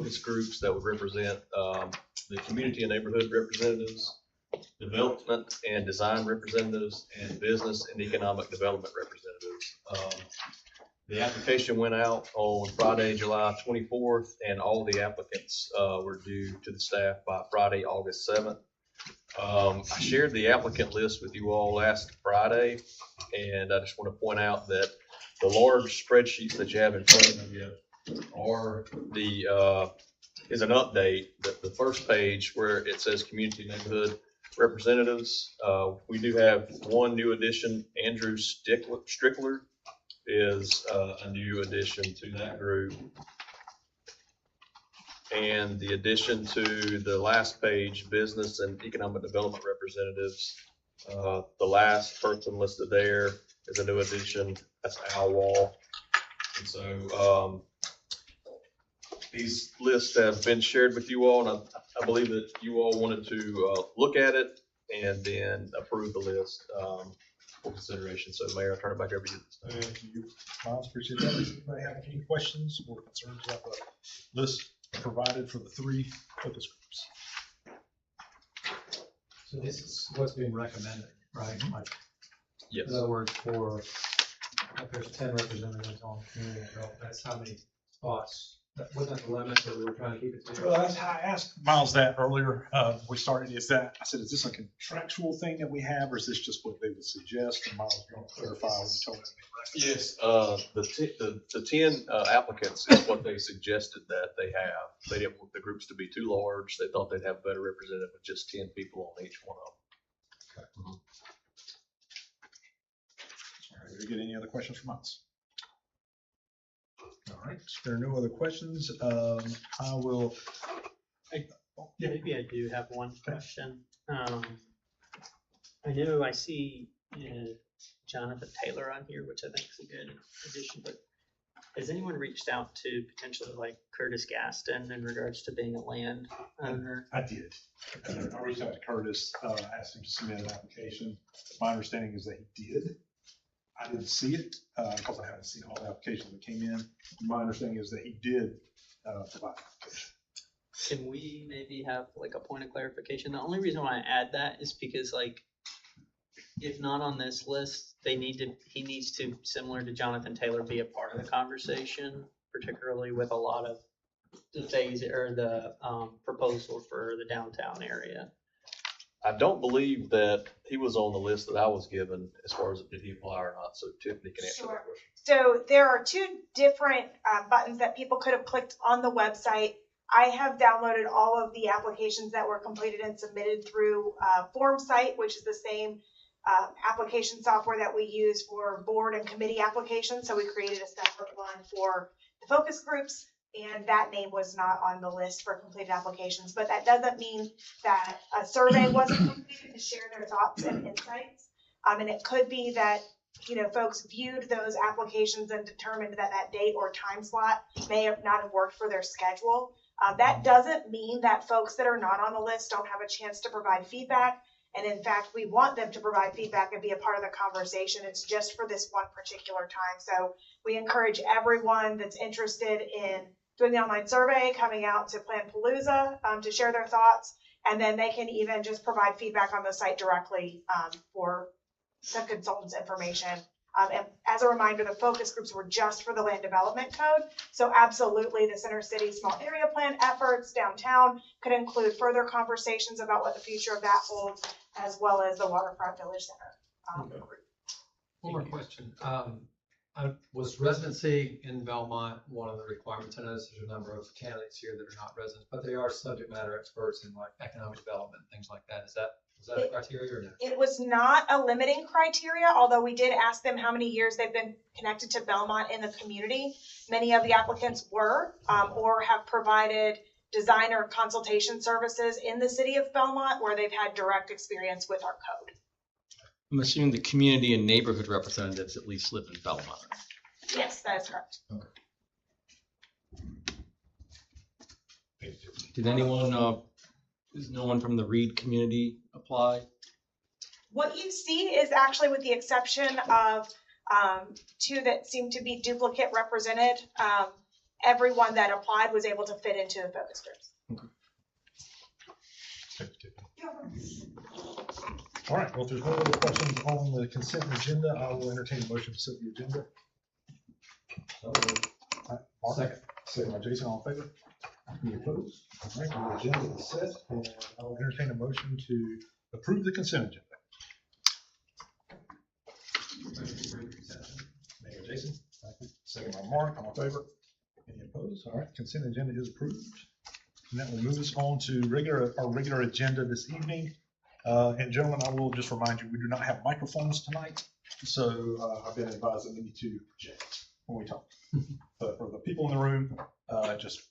focus groups that would represent the community and neighborhood representatives, development and design representatives, and business and economic development representatives. The application went out on Friday, July 24th, and all the applicants were due to the staff by Friday, August 7th. I shared the applicant list with you all last Friday, and I just want to point out that the large spreadsheets that you have in front of you are is an update. The first page where it says community neighborhood representatives, we do have one new addition. Andrew Strickler is a new addition to that group. And the addition to the last page, business and economic development representatives, the last person listed there is a new addition. That's Al Wall. And so these lists have been shared with you all, and I believe that you all wanted to look at it and then approve the list for consideration. So Mayor, I'll turn it back over to you. Thank you, Miles. Appreciate that. Does anybody have any questions or concerns about the list provided for the 3 focus groups? So this is what's being recommended, right? Like, Yes. in other words, for if there's 10 representatives on community development, that's how many spots? That wasn't the limit, so we were trying to keep it to. Well, that's how I asked Miles that earlier. We started. I said, is this a contractual thing that we have, or is this just what they would suggest? And Miles, you want to clarify when you told me? Yes, the 10 applicants is what they suggested that they have. They didn't want the groups to be too large. They thought they'd have a better representative with just 10 people on each one of them. Okay. All right, did we get any other questions from Miles? All right, if there are no other questions, I will. Maybe I do have one question. I know I see Jonathan Taylor on here, which I think is a good addition, but has anyone reached out to potentially like Curtis Gaston in regards to being a land owner? I did. I reached out to Curtis, asked him to submit an application. My understanding is that he did. I didn't see it because I haven't seen all the applications that came in. My understanding is that he did provide an application. Can we maybe have like a point of clarification? The only reason why I add that is because like, if not on this list, he needs to, similar to Jonathan Taylor, be a part of the conversation, particularly with a lot of the phase or the proposal for the downtown area. I don't believe that he was on the list that I was given as far as did he apply or not. So Tiffany can answer that question. So there are 2 different buttons that people could have clicked on the website. I have downloaded all of the applications that were completed and submitted through FormSite, which is the same application software that we use for board and committee applications. So we created a separate one for the focus groups, and that name was not on the list for completed applications. But that doesn't mean that a survey wasn't completed to share their thoughts and insights. And it could be that, folks viewed those applications and determined that that date or time slot may not have worked for their schedule. That doesn't mean that folks that are not on the list don't have a chance to provide feedback. And in fact, we want them to provide feedback and be a part of the conversation. It's just for this one particular time. So we encourage everyone that's interested in doing the online survey, coming out to Planpalooza to share their thoughts. And then they can even just provide feedback on the site directly for the consultant's information. And as a reminder, the focus groups were just for the land development code. So absolutely, the Center City small area plan efforts downtown could include further conversations about what the future of that holds, as well as the Waterfront Village Center. One more question. Was residency in Belmont one of the requirements? I know there's a number of candidates here that are not residents, but they are subject matter experts in like economic development, things like that. Is that a criteria or no? It was not a limiting criteria, although we did ask them how many years they've been connected to Belmont in the community. Many of the applicants were or have provided design or consultation services in the city of Belmont where they've had direct experience with our code. I'm assuming the community and neighborhood representatives at least live in Belmont. Yes, that is correct. Okay. Did anyone, is no one from the Reed community apply? What you see is actually, with the exception of 2 that seem to be duplicate represented, everyone that applied was able to fit into the focus groups. All right, well, if there's no other questions on the consent agenda, I will entertain a motion to set the agenda. All right, Mark? Second by Jason, all in favor? Any opposed? All right, the agenda is set, and I will entertain a motion to approve the consent agenda. Mayor Jason, second by Mark, all in favor? Any opposed? All right, consent agenda is approved. And that will move us on to our regular agenda this evening. And gentlemen, I will just remind you, we do not have microphones tonight, so I've been advised that we need to object when we talk. But for the people in the room, just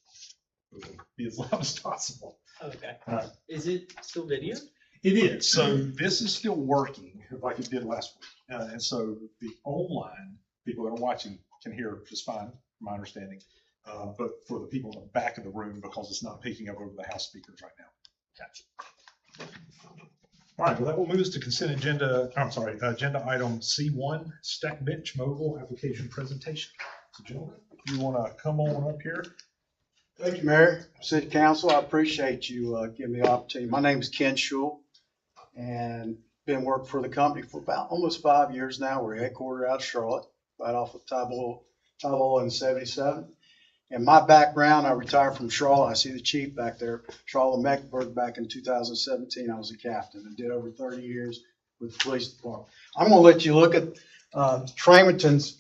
be as loud as possible. Okay. All right. Is it still video? It is. So this is still working like it did last week. And so the online people that are watching can hear just fine, from my understanding. But for the people in the back of the room, because it's not picking up over the house speakers right now. Gotcha. All right, well, that will move us to consent agenda, agenda item C1, Stack Bench Mobile Application Presentation. So gentlemen, if you want to come on up here. Thank you, Mayor, City Council. I appreciate you giving me the opportunity. My name is Ken Schul, and been working for the company for about almost 5 years now. We're headquartered out of Charlotte, right off of Tybola and 77. And my background, I retired from Charlotte. I see the chief back there, Charlotte Mecklenburg, back in 2017. I was a captain and did over 30 years with the police department. I'm going to let you look at Tramerton's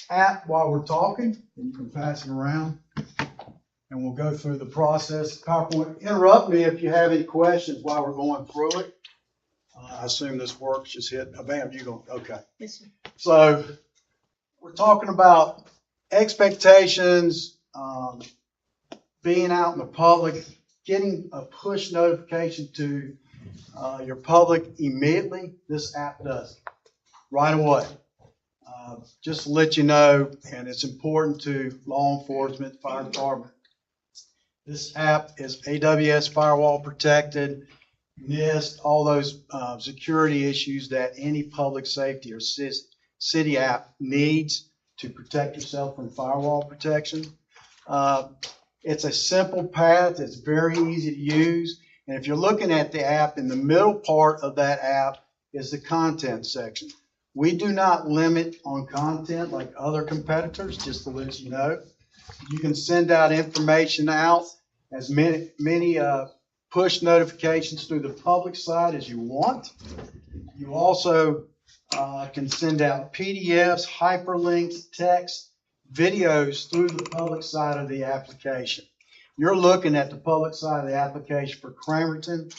app while we're talking, and you can pass it around, and we'll go through the process. PowerPoint, interrupt me if you have any questions while we're going through it. I assume this works. Just hit, bam, you go, okay. Yes, sir. So we're talking about expectations, being out in the public, getting a push notification to your public immediately. This app does it right away. Just to let you know, and it's important to law enforcement, fire department. This app is AWS firewall protected, NIST, all those security issues that any public safety or city app needs to protect yourself from firewall protection. It's a simple path. It's very easy to use. And if you're looking at the app, in the middle part of that app is the content section. We do not limit on content like other competitors, just to let you know. You can send out information out, as many push notifications through the public side as you want. You also can send out PDFs, hyperlinks, text, videos through the public side of the application. You're looking at the public side of the application for Cramerton,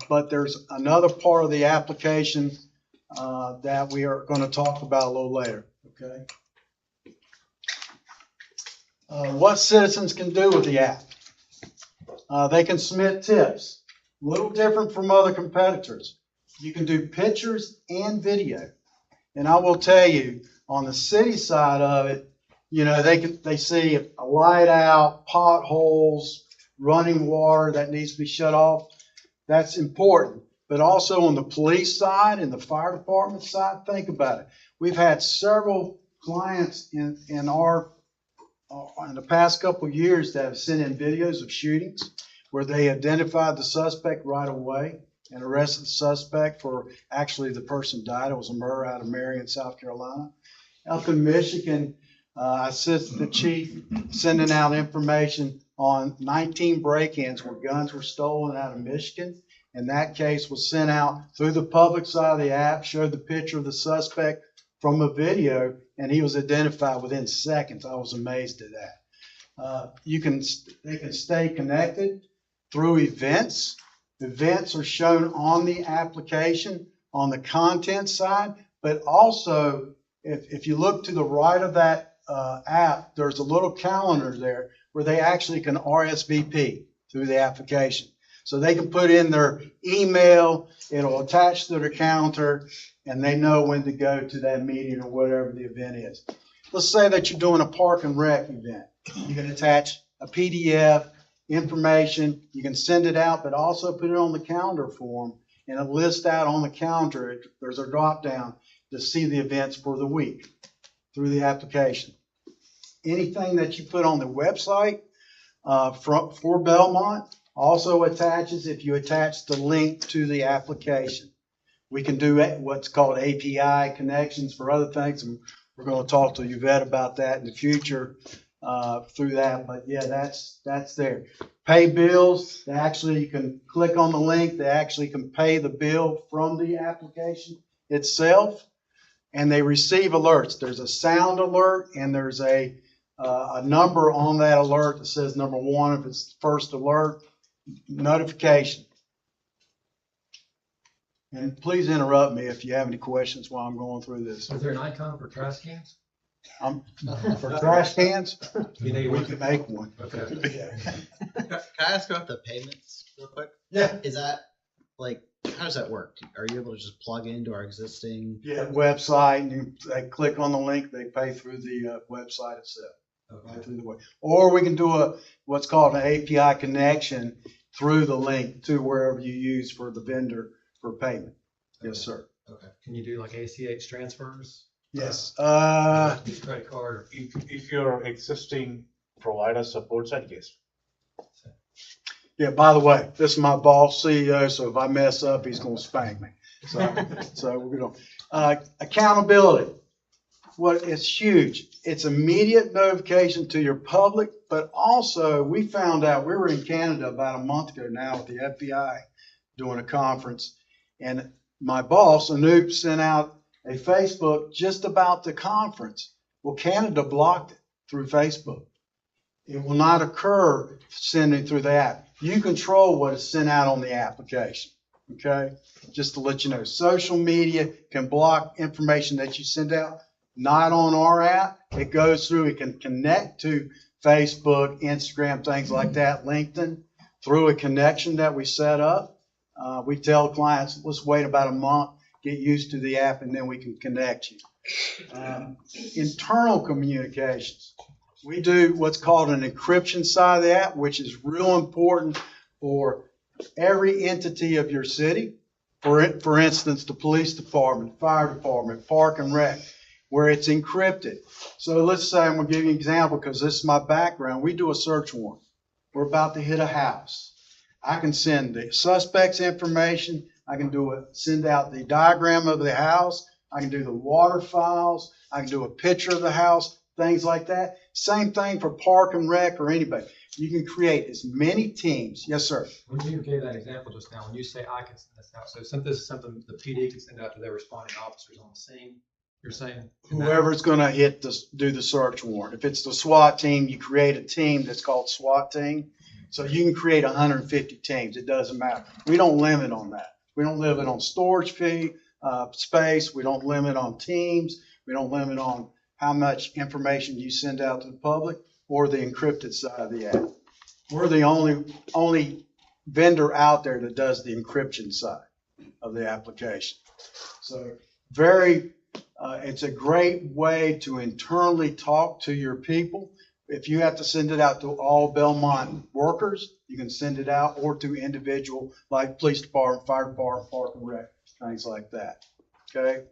but there's another part of the application that we are going to talk about a little later, okay? What citizens can do with the app. They can submit tips, a little different from other competitors. You can do pictures and video. And I will tell you, on the city side of it, you know, they see a light out, potholes, running water that needs to be shut off. That's important. But also on the police side and the fire department side, think about it. We've had several clients in the past couple of years that have sent in videos of shootings where they identified the suspect right away and arrested the suspect for actually the person died. It was a murder out of Marion, South Carolina. Up in Michigan, I assisted the chief sending out information on 19 break-ins where guns were stolen out of Michigan. And that case was sent out through the public side of the app, showed the picture of the suspect from a video, and he was identified within seconds. I was amazed at that. They can stay connected through events. Events are shown on the application on the content side, but also if you look to the right of that app, there's a little calendar there where they actually can RSVP through the application. So they can put in their email, it'll attach to their calendar, and they know when to go to that meeting or whatever the event is. Let's say that you're doing a park and rec event. You can attach a PDF, information, you can send it out, but also put it on the calendar form, and it lists out on the calendar, there's a drop down to see the events for the week through the application. anything that you put on the website for Belmont also attaches if you attach the link to the application. We can do what's called API connections for other things, and we're going to talk to Yvette about that in the future through that. But yeah, that's there. Pay bills. Actually, you can click on the link. They actually can pay the bill from the application itself, and they receive alerts. There's a sound alert, and there's a number on that alert that says number 1 if it's the first alert notification. And please interrupt me if you have any questions while I'm going through this. Is there an icon for trash cans? For trash cans, You need we one? can make one. Okay. Can I ask about the payments real quick? Yeah. Is that like, how does that work? Are you able to just plug into our existing? Yeah, website, and they click on the link, they pay through the website itself. Okay. Right through the web. Or we can do what's called an API connection through the link to wherever you use for the vendor for payment. Yes, sir. Okay. Can you do like ACH transfers? Yes. Use credit card or? If your existing provider supports that, yes. Yeah, by the way, this is my boss, CEO, so if I mess up, he's gonna spank me. So we're gonna, accountability. It's huge. It's immediate notification to your public, but also we found out, we were in Canada about a month ago now with the FBI doing a conference, and my boss, Anoop, sent out a Facebook just about the conference. Well, Canada blocked it through Facebook. It will not occur sending through the app. You control what is sent out on the application, okay? Just to let you know, social media can block information that you send out, not on our app. It goes through, it can connect to Facebook, Instagram, things like that, LinkedIn, through a connection that we set up. We tell clients, let's wait about a month, get used to the app, and then we can connect you. Internal communications. We do what's called an encryption side of the app, which is real important for every entity of your city. For instance, the police department, fire department, park and rec, where it's encrypted. So let's say, I'm going to give you an example because this is my background. We do a search warrant. We're about to hit a house. I can send the suspect's information. I can send out the diagram of the house. I can do the water files. I can do a picture of the house, things like that. Same thing for park and rec or anybody. You can create as many teams. Yes, sir. When you gave that example just now, when you say I can send this out, so since this is something the PD can send out to their responding officers on the scene, you're saying? Whoever's going to do the search warrant. If it's the SWAT team, you create a team that's called SWAT team. So you can create 150 teams. It doesn't matter. We don't limit on that. We don't limit on storage fee, space. We don't limit on teams. We don't limit on how much information you send out to the public or the encrypted side of the app. We're the only vendor out there that does the encryption side of the application. So it's a great way to internally talk to your people. If you have to send it out to all Belmont workers, you can send it out, or to individual like police department, fire department, park and rec, things like that. Okay.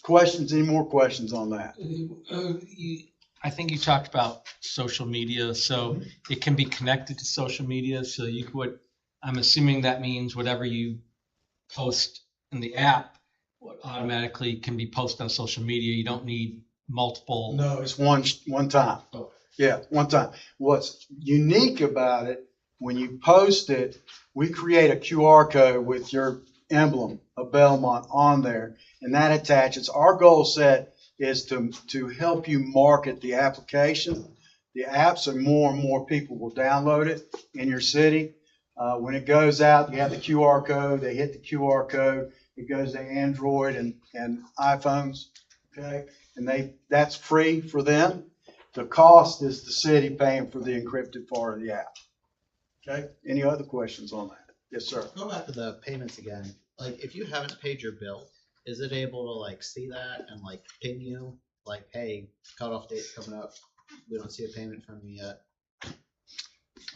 Questions? Any more questions on that? I think you talked about social media, so it can be connected to social media. So you could, I'm assuming that means whatever you post in the app automatically can be posted on social media. You don't need multiple. No, it's one time. Oh. Yeah, one time. What's unique about it, when you post it, we create a QR code with your emblem of Belmont on there, and that attaches. Our goal set is to help you market the application, the app, so more and more people will download it in your city. When it goes out, you have the QR code. They hit the QR code. It goes to Android and iPhones, okay? And that's free for them. The cost is the city paying for the encrypted part of the app. Okay? Any other questions on that? Yes, sir. Go back to the payments again. Like, if you haven't paid your bill, is it able to like see that and like ping you? Like, hey, cutoff date's coming up. We don't see a payment from you yet.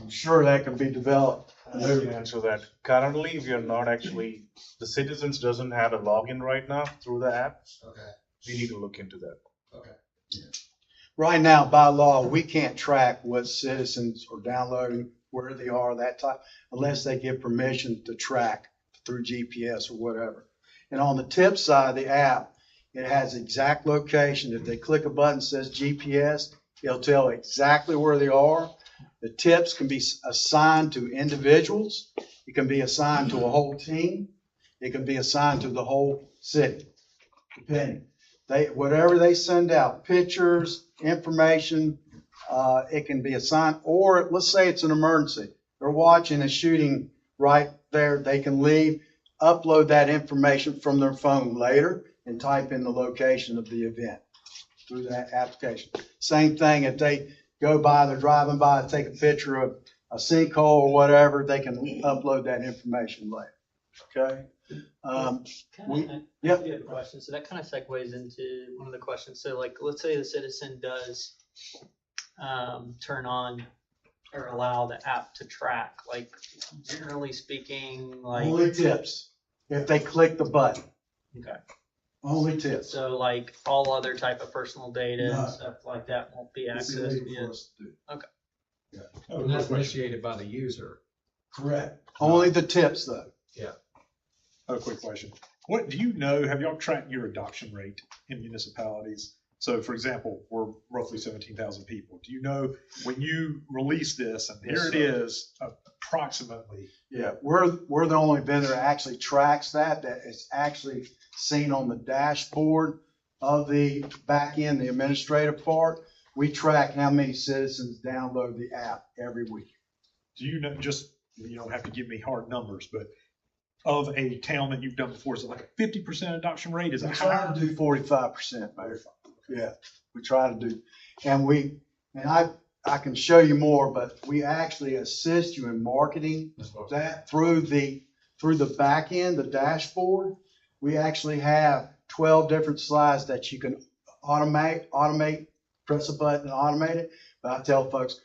I'm sure that can be developed. I can answer that. Currently, we are not actually, the citizens doesn't have a login right now through the app. Okay. We need to look into that. Okay. right now, by law, we can't track what citizens are downloading, where they are, that type, unless they give permission to track through GPS or whatever. And on the tip side of the app, it has exact location. If they click a button that says GPS, it'll tell exactly where they are. The tips can be assigned to individuals. It can be assigned to a whole team. It can be assigned to the whole city, depending. Whatever they send out, pictures, information, it can be assigned, or let's say it's an emergency. They're watching a shooting right there. They can leave, upload that information from their phone later and type in the location of the event through that application. Same thing if they go by, they're driving by, take a picture of a sinkhole or whatever, they can upload that information later. Okay? I have a question. So that kind of segues into one of the questions. So like, let's say the citizen does turn on or allow the app to track, like generally speaking, like. Only tips if they click the button. Okay. Only tips. So like all other type of personal data No. and stuff like that won't be It's accessed illegal via. for us to do. Oh, And that's quick question. initiated by the user. Correct. Only the tips though. Oh, quick question. What do you know? Have y'all tracked your adoption rate in municipalities? So for example, we're roughly 17,000 people. Do you know when you release this and here it is approximately? Yeah, we're the only vendor that actually tracks that is actually seen on the dashboard of the back end, the administrative part. We track how many citizens download the app every week. Do you know, just, you don't have to give me hard numbers, but of a town that you've done before, is it like a 50% adoption rate? Is We it try higher? to do 45%, Mayor. Yeah, we try to do, and I can show you more, but we actually assist you in marketing that through the back end, the dashboard. We actually have 12 different slides that you can automate, press a button and automate it. But I tell folks,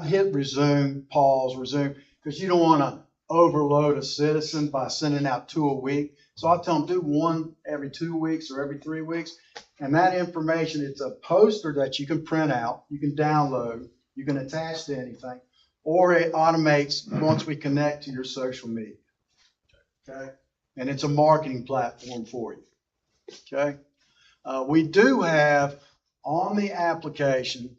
hit resume, pause, resume, because you don't want to overload a citizen by sending out 2 a week. So I tell them do 1 every 2 weeks or every 3 weeks. And that information, it's a poster that you can print out, you can download, you can attach to anything, or it automates once we connect to your social media. Okay? And it's a marketing platform for you. Okay? We do have on the application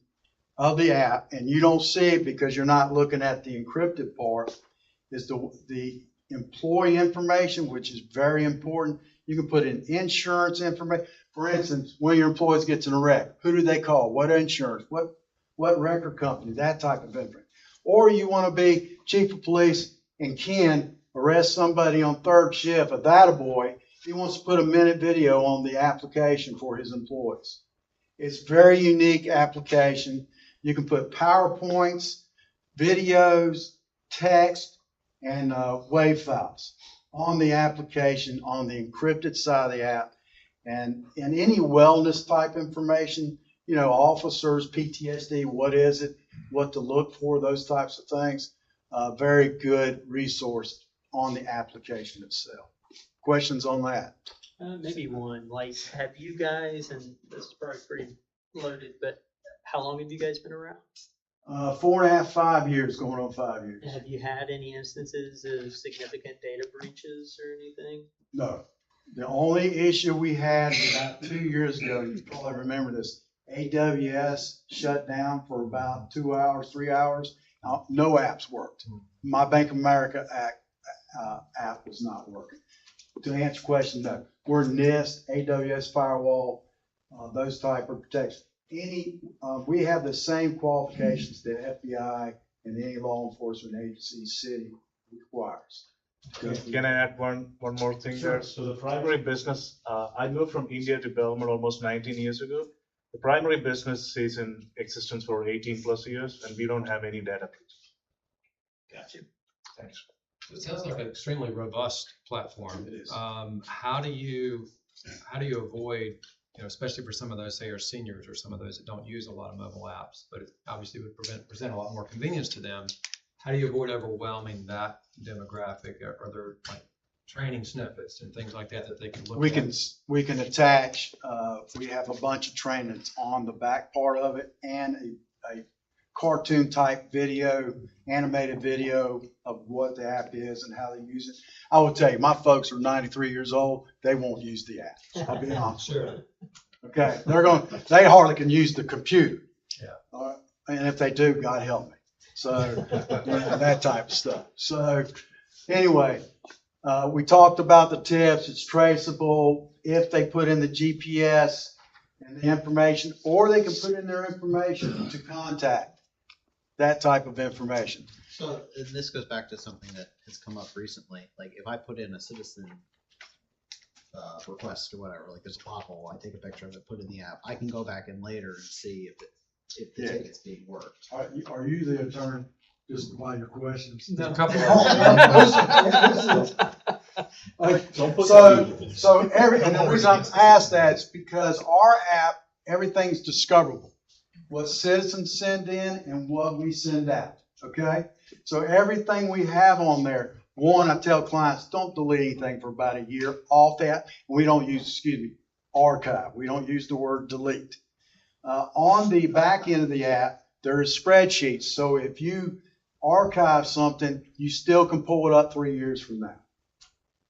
of the app, and you don't see it because you're not looking at the encrypted part, is the employee information, which is very important. You can put in insurance information. For instance, one of your employees gets in a wreck, who do they call? What insurance? What record company? That type of information. Or you want to be chief of police and Ken arrest somebody on 3rd shift, a attaboy. He wants to put a minute video on the application for his employees. It's very unique application. You can put PowerPoints, videos, text, and WAV files on the application on the encrypted side of the app. And any wellness type information, you know, officers, PTSD, what is it, what to look for, those types of things. Very good resource on the application itself. Questions on that? Maybe one, like, have you guys, and this is probably pretty loaded, but how long have you guys been around? 4.5, 5 years, going on 5 years. Have you had any instances of significant data breaches or anything? No. The only issue we had was about 2 years ago, you probably remember this, AWS shut down for about 2 hours, 3 hours. No apps worked. My Bank of America app was not working. To answer your question, no. We're NIST, AWS firewall, those type of protections. We have the same qualifications that FBI and any law enforcement agency, city requires. Can I add one more thing Sure. there? So the primary business, I moved from India to Belmont almost 19 years ago. The primary business is in existence for 18 plus years, and we don't have any data breaches. Got you. Thanks. It sounds like an extremely robust platform. It is. How do you avoid, you know, especially for some of those, say, are seniors or some of those that don't use a lot of mobile apps, but it obviously would present a lot more convenience to them. How do you avoid overwhelming that demographic? Are there like training snippets and things like that that they can look We at. we can attach, we have a bunch of training that's on the back part of it and a cartoon type video, animated video of what the app is and how they use it. I will tell you, my folks are 93 years old. They won't use the app. I'll be honest. Sure. Okay, they hardly can use the computer. Yeah. All right, and if they do, God help me. So, you know, that type of stuff. So, anyway, we talked about the tips. It's traceable if they put in the GPS and the information, or they can put in their information to contact that type of information. So and this goes back to something that has come up recently. Like if I put in a citizen request or whatever, like there's a pothole, I take a picture of it, put it in the app. I can go back in later and see if the Yeah. ticket's being worked. Are you the attorney? Just by your questions. A couple So and the reason I'm asked that is because our app, everything's discoverable. What citizens send in and what we send out, okay? So everything we have on there, one, I tell clients, don't delete anything for about a year off that. We don't use, archive. We don't use the word delete. On the back end of the app, there is spreadsheets. So if you archive something, you still can pull it up 3 years from now.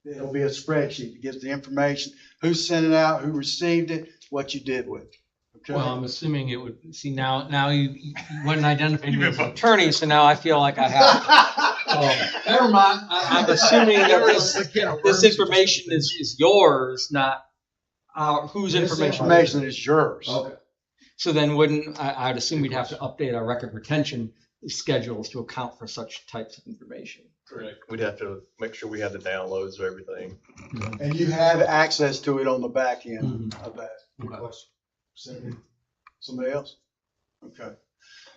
It'll be a spreadsheet. It gives the information, who sent it out, who received it, what you did with it. Okay? Well, I'm assuming it would, see, now you wouldn't identify me as an attorney, so now I feel like I have. Never mind. I'm assuming that this information is yours, not whose This information. information is yours. Okay. So then wouldn't, I'd assume we'd have to update our record retention schedules to account for such types of information. Correct. We'd have to make sure we have the downloads of everything. And you have access to it on the back end of that. Good question. Somebody else? Okay.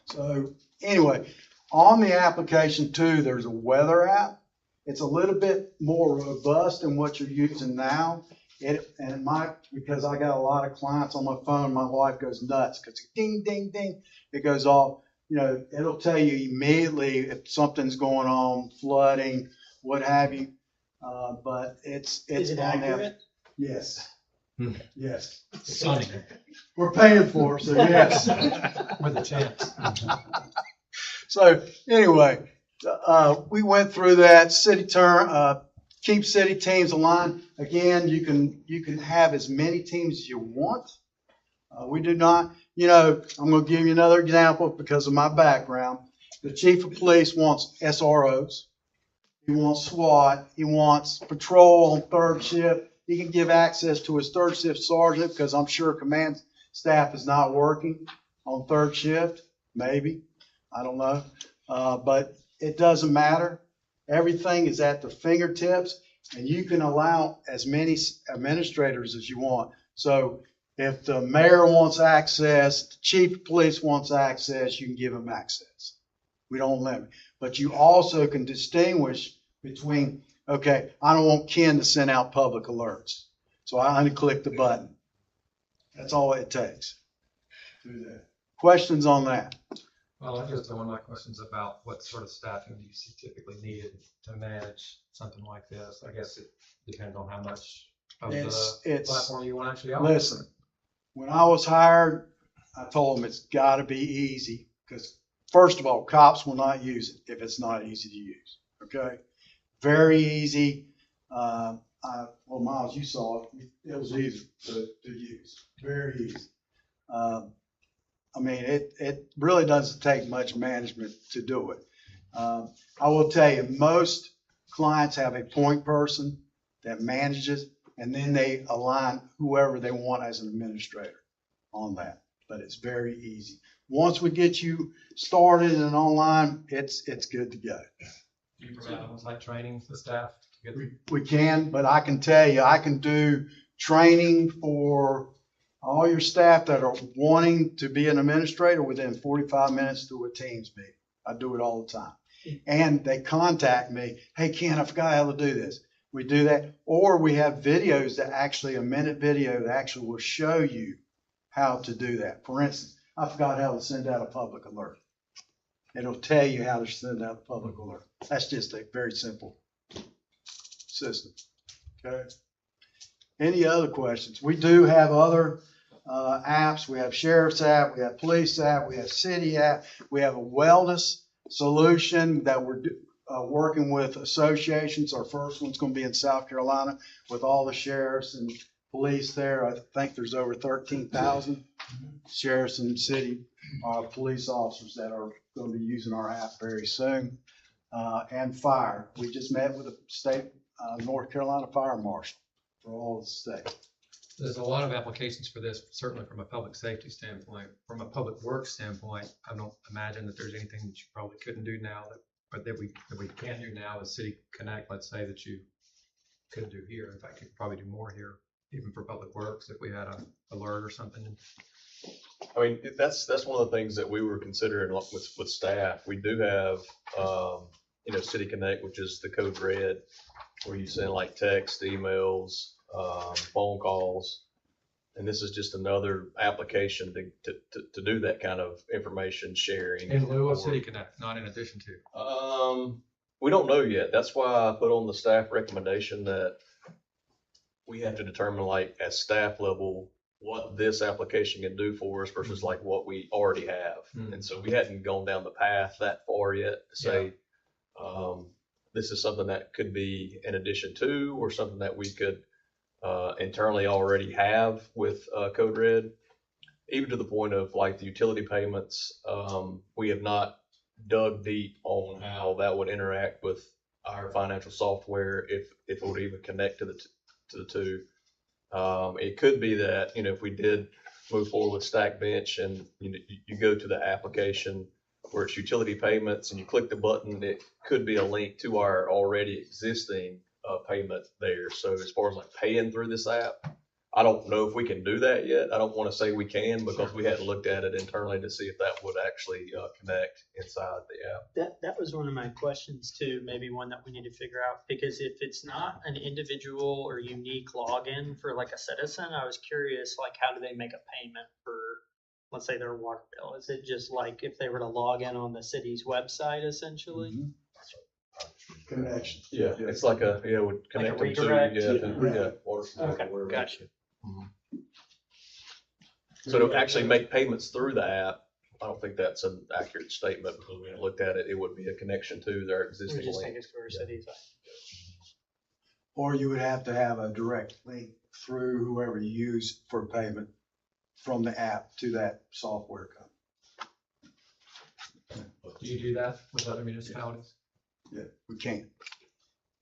So anyway, on the application too, there's a weather app. It's a little bit more robust than what you're using now. Because I got a lot of clients on my phone, my wife goes nuts because ding, ding, ding, it goes off. You know, it'll tell you immediately if something's going on, flooding, what have you. But it's Is it on there. accurate? Yes. Yes. Sunny. We're paying for it, so yes. With a chance. So anyway, we went through that keep city teams aligned. Again, you can have as many teams as you want. We do not, I'm going to give you another example because of my background. The chief of police wants SROs. He wants SWAT. He wants patrol on third shift. He can give access to his third shift sergeant because I'm sure command staff is not working on third shift. Maybe. I don't know. But it doesn't matter. Everything is at the fingertips, and you can allow as many administrators as you want. So if the mayor wants access, the chief of police wants access, you can give him access. We don't limit. But you also can distinguish between, okay, I don't want Ken to send out public alerts. So I unclick the button. That's all it takes. Do that. Questions on that? Well, I guess one of my questions about what sort of staffing do you see typically needed to manage something like this? I guess it depends on how much of the platform you want to actually offer. Listen, when I was hired, I told them it's got to be easy because, first of all, cops will not use it if it's not easy to use. Okay, very easy. Well, Miles, you saw it. It was easy to use. Very easy. I mean, it really doesn't take much management to do it. I will tell you, most clients have a point person that manages, and then they align whoever they want as an administrator on that. But it's very easy. Once we get you started and online, it's good to go. Do you provide on-site training for staff to get We can, but I can tell you, I can do training for all your staff that are wanting to be an administrator within 45 minutes through a Teams meeting. I do it all the time. And they contact me, hey, Ken, I forgot how to do this. We do that. Or we have videos that actually, a minute video that actually will show you how to do that. For instance, I forgot how to send out a public alert. It'll tell you how to send out a public alert. That's just a very simple system. Okay. Any other questions? We do have other apps. We have sheriff's app, we have police app, we have city app, we have a wellness solution that we're working with associations. Our first one's going to be in South Carolina with all the sheriffs and police there. I think there's over 13,000 sheriffs and city police officers that are going to be using our app very soon. And fire. We just met with the state North Carolina fire marshal for all of the state. There's a lot of applications for this, certainly from a public safety standpoint. From a public works standpoint, I don't imagine that there's anything that you probably couldn't do now but that we can do now with City Connect, let's say, that you could do here. In fact, you could probably do more here, even for public works, if we had an alert or something. I mean, that's one of the things that we were considering with staff. We do have, City Connect, which is the code red, where you send like text, emails, phone calls. And this is just another application to do that kind of information sharing. In lieu of City Connect, not in addition to. We don't know yet. That's why I put on the staff recommendation that we have to determine, like, at staff level, what this application can do for us versus like what we already have. And so we hadn't gone down the path that far yet to say, this is something that could be in addition to, or something that we could internally already have with Code Red, even to the point of like the utility payments. We have not dug deep on how that would interact with our financial software, if it would even connect to the two. It could be that, if we did move forward with Stack Bench and you go to the application where it's utility payments and you click the button, it could be a link to our already existing payment there. So as far as like paying through this app, I don't know if we can do that yet. I don't want to say we can because we hadn't looked at it internally to see if that would actually connect inside the app. That was one of my questions too, maybe one that we need to figure out, because if it's not an individual or unique login for like a citizen, I was curious, like, how do they make a payment for, let's say, their water bill? Is it just like if they were to log in on the city's website essentially? Mm-hmm. Connection. Yeah, it's like would connect them to, redirect? water supply, Okay, wherever. gotcha. So to actually make payments through the app, I don't think that's an accurate statement because we looked at it. It would be a connection to their We existing just link. think it's for cities. Or you would have to have a direct link through whoever you use for payment from the app to that software company. Do you do that with other municipalities? Yeah, we can.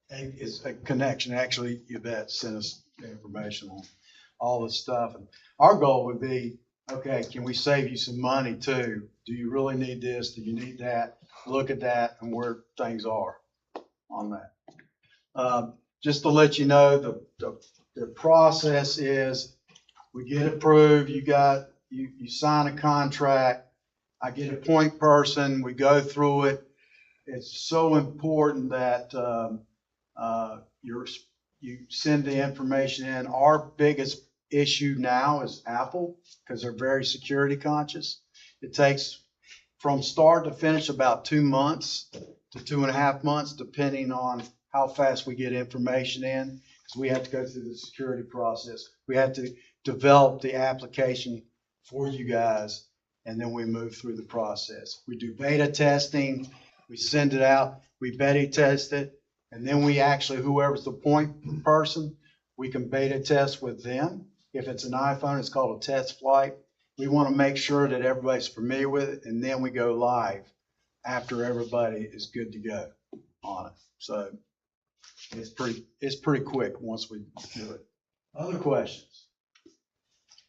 And it's a connection. Actually, Yvette sent us the information on all this stuff. And our goal would be, okay, can we save you some money too? Do you really need this? Do you need that? Look at that and where things are on that. Just to let you know, the process is we get approved, you sign a contract, I get a point person, we go through it. It's so important that you send the information in. Our biggest issue now is Apple because they're very security conscious. It takes from start to finish about 2 months to 2.5 months, depending on how fast we get information in, because we have to go through the security process. We have to develop the application for you guys, and then we move through the process. We do beta testing. We send it out, we beta test it, and then we actually, whoever's the point person, we can beta test with them. If it's an iPhone, it's called a test flight. We want to make sure that everybody's familiar with it, and then we go live after everybody is good to go on it. So it's pretty quick once we do it. Other questions?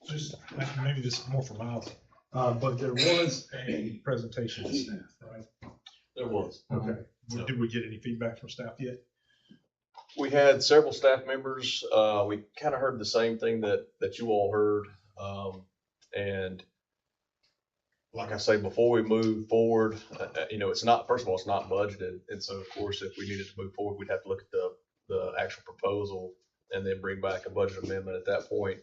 Just, maybe this is more for Miles, but there was a presentation to staff, right? There was. Okay. Did we get any feedback from staff yet? We had several staff members. We kind of heard the same thing that you all heard. And like I say, before we move forward, it's not, first of all, it's not budgeted. And so of course, if we needed to move forward, we'd have to look at the actual proposal and then bring back a budget amendment at that point.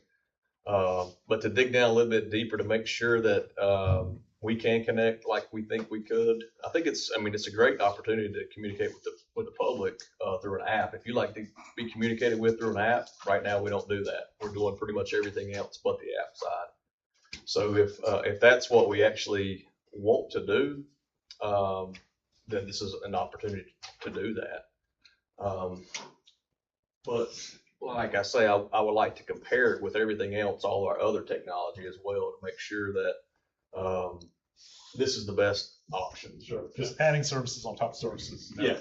But to dig down a little bit deeper to make sure that we can connect like we think we could. I think it's a great opportunity to communicate with the public through an app. If you like to be communicated with through an app, right now we don't do that. We're doing pretty much everything else but the app side. So if that's what we actually want to do, then this is an opportunity to do that. But like I say, I would like to compare it with everything else, all our other technology as well, to make sure that this is the best option. Sure. Just adding services on top of services. Yeah.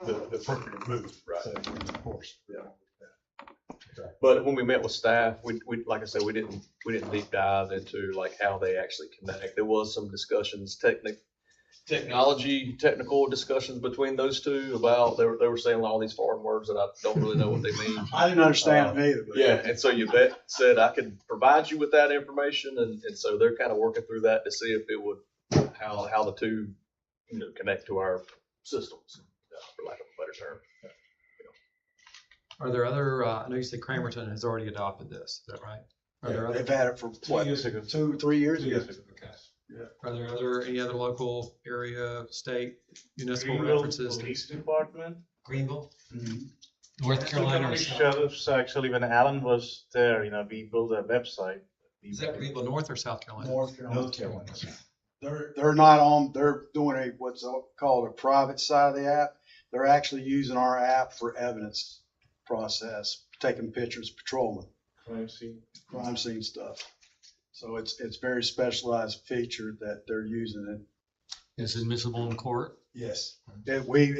The appropriate move. Right. So, of course, yeah. But when we met with staff, we like I said, we didn't deep dive into like how they actually connect. There was some discussions, technical discussions between those two about, they were saying all these foreign words that I don't really know what they mean. I didn't understand them either. But Yeah, and so Yvette said I could provide you with that information, and so they're kind of working through that to see if it would, how the two, connect to our systems, for lack of a better term. Are there other, I know you said Cramerton has already adopted this, is that right? Are there other, They've had it for what, 2, 3 years ago? are there any other local area, state, municipal Greenville references? Police Department. Greenville? North Carolina or Actually, South? Sheriff's, actually, when Alan was there, we built a website. Is that Greenville, North or South Carolina? North Carolina. They're not on, they're doing what's called a private side of the app. They're actually using our app for evidence process, taking pictures, patrolman, crime scene stuff. So it's very specialized feature that they're using it. Is it admissible in court? Yes. We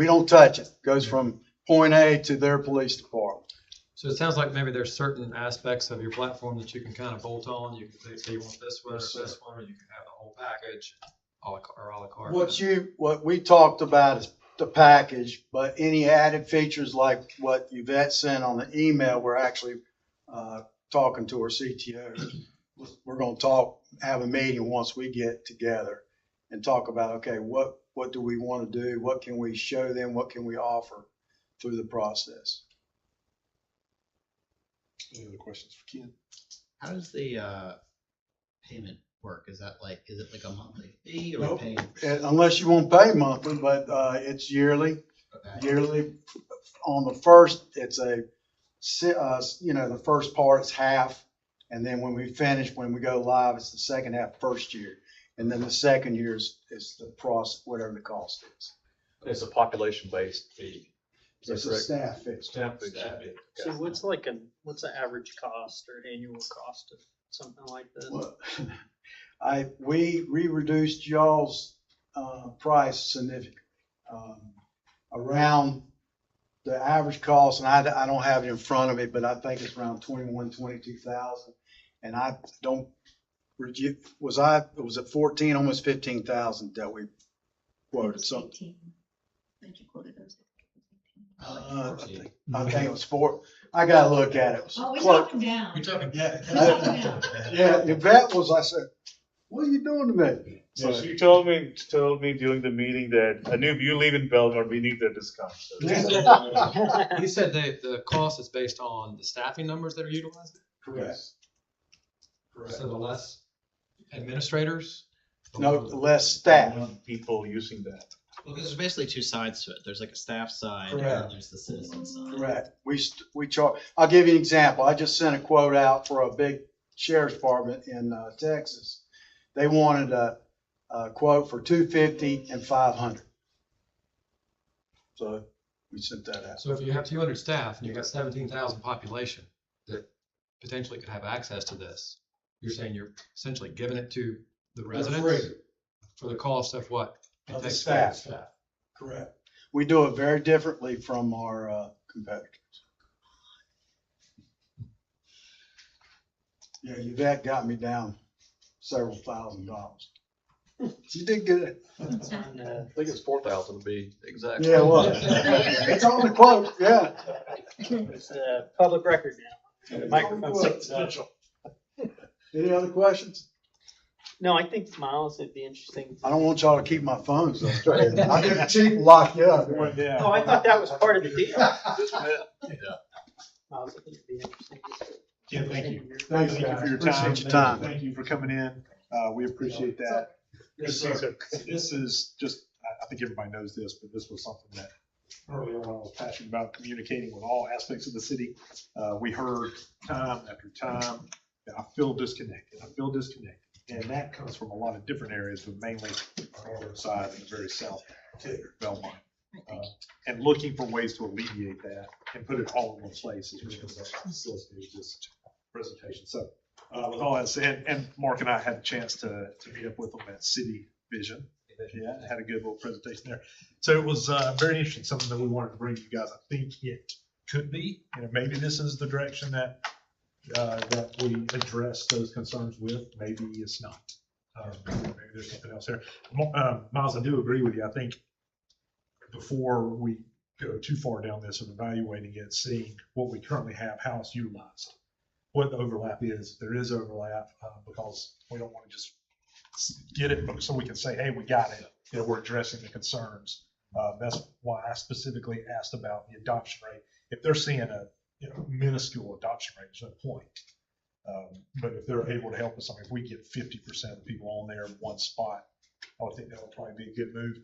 don't touch it. Goes from point A to their police department. So it sounds like maybe there's certain aspects of your platform that you can kind of bolt on. You can say you want this one or Yes, this one, or you can have the whole package, a la carte. What we talked about is the package, but any added features like what Yvette sent on the email, we're actually talking to our CTO. We're going to have a meeting once we get together and talk about, okay, what do we want to do? What can we show them? What can we offer through the process? Any other questions for Ken? How does the payment work? Is it like a monthly fee or Nope. paying? Unless you want to pay monthly, but it's yearly. Okay. Yearly. On the first, it's the first part's half. And then when we finish, when we go live, it's the second half first year. And then the second year is the process, whatever the cost is. It's a population-based fee. Is It's that a correct? staff fixed. Staff fee. So what's the average cost or annual cost of something like this? Well, we reduced y'all's price significantly. Around the average cost, and I don't have it in front of me, but I think it's around 22,000. And I don't, was it 14, almost 15,000 that we quoted something? I think you quoted those. I think it was 4. I gotta look at it. It was Oh, we're close. talking down. You're talking, Yeah, yeah, Yvette was, I said, what are you doing to me? So she told me during the meeting that Anoop, you live in Belmar, we need the discount. So he said the cost is based on the staffing numbers that are utilized. Correct. So the less administrators. the No, more- less staff. people using that. Well, because there's basically two sides to it. There's like a staff side and Correct. then there's the citizen side. Correct. We charge, I'll give you an example. I just sent a quote out for a big sheriff's department in Texas. They wanted a quote for $250 and $500. So we sent that out. So if you have 200 staff and you've got 17,000 population that potentially could have access to this, you're saying you're essentially giving it to the residents free. for the cost of what? It Of the takes care of staff. Correct. We do it very differently from our competitors. Yeah, Yvette got me down several $1,000s. She did good. I think it's 4,000 to be exact. Yeah, it was. It's on the quote, yeah. It's a public record now. The microphone's Any other questions? No, I think Miles, it'd be interesting. I don't want y'all to keep my phones though. I get the chief lock you up. Oh, I thought that was part of the deal. This one, yeah. Miles, I think it'd be interesting. Ken, thank you. Thanks, Thank you guys. for your time. Appreciate your time. Thank you for coming in. We appreciate that. Yes, sir. This is just, I think everybody knows this, but this was something that early on I was passionate about communicating with all aspects of the city. We heard time after time that I feel disconnected. And that comes from a lot of different areas, but mainly our northern side and the very south tip, Belmont. And looking for ways to alleviate that and put it all in one place is really what facilitated this presentation. So with all that said, and Mark and I had a chance to meet up with them at City Vision. Yeah, had a good little presentation there. So it was very interesting, something that we wanted to bring to you guys. I think it could be, maybe this is the direction that that we address those concerns with. Maybe it's not. Maybe there's something else there. Miles, I do agree with you. I think before we go too far down this of evaluating it, seeing what we currently have, how it's utilized, what the overlap is. There is overlap because we don't want to just get it so we can say, hey, we got it. We're addressing the concerns. That's why I specifically asked about the adoption rate. If they're seeing a minuscule adoption rate, there's no point. But if they're able to help us, if we get 50% of the people on there in one spot, I would think that would probably be a good move.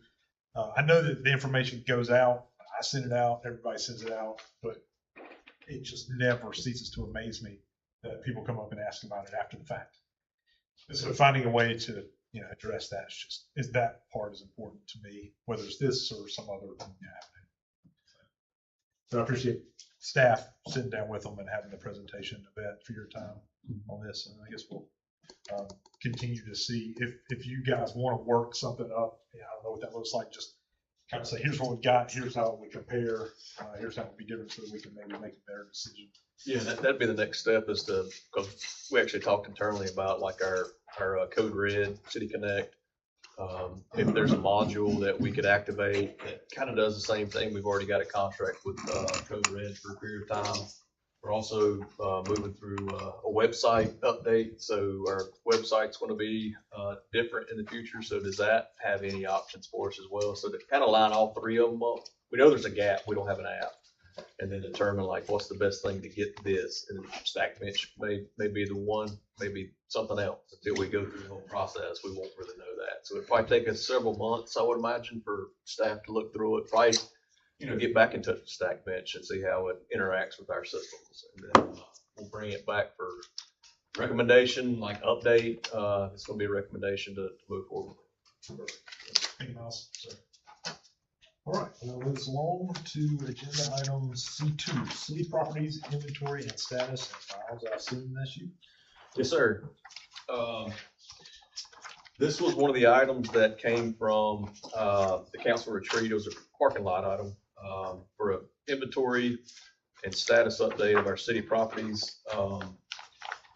I know that the information goes out. I send it out. Everybody sends it out. But it just never ceases to amaze me that people come up and ask about it after the fact. So finding a way to address that is that part is important to me, whether it's this or some other avenue. So I appreciate staff sitting down with them and having the presentation for your time on this. And I guess we'll continue to see if you guys want to work something up. I don't know what that looks like. Just kind of say, here's what we got. Here's how we compare. Here's how it would be different so that we can maybe make a better decision. Yeah, that'd be the next step is because we actually talked internally about like our Code Red, City Connect. If there's a module that we could activate that kind of does the same thing, we've already got a contract with Code Red for a period of time. We're also moving through a website update. So our website's going to be different in the future. So does that have any options for us as well? So to kind of line all three of them up, we know there's a gap. We don't have an app. And then determine like what's the best thing to get this. And Stackbench may be the one, maybe something else. Until we go through the whole process, we won't really know that. So it'd probably take us several months, I would imagine, for staff to look through it. Probably, get back in touch with Stackbench and see how it interacts with our systems. And then we'll bring it back for recommendation, like update. It's going to be a recommendation to move forward. Thank you, Miles. All right, we'll move along to agenda item C2, city properties, inventory and status. And Miles, I assume that's you. Yes, sir. This was one of the items that came from the council retreat. It was a parking lot item for an inventory and status update of our city properties.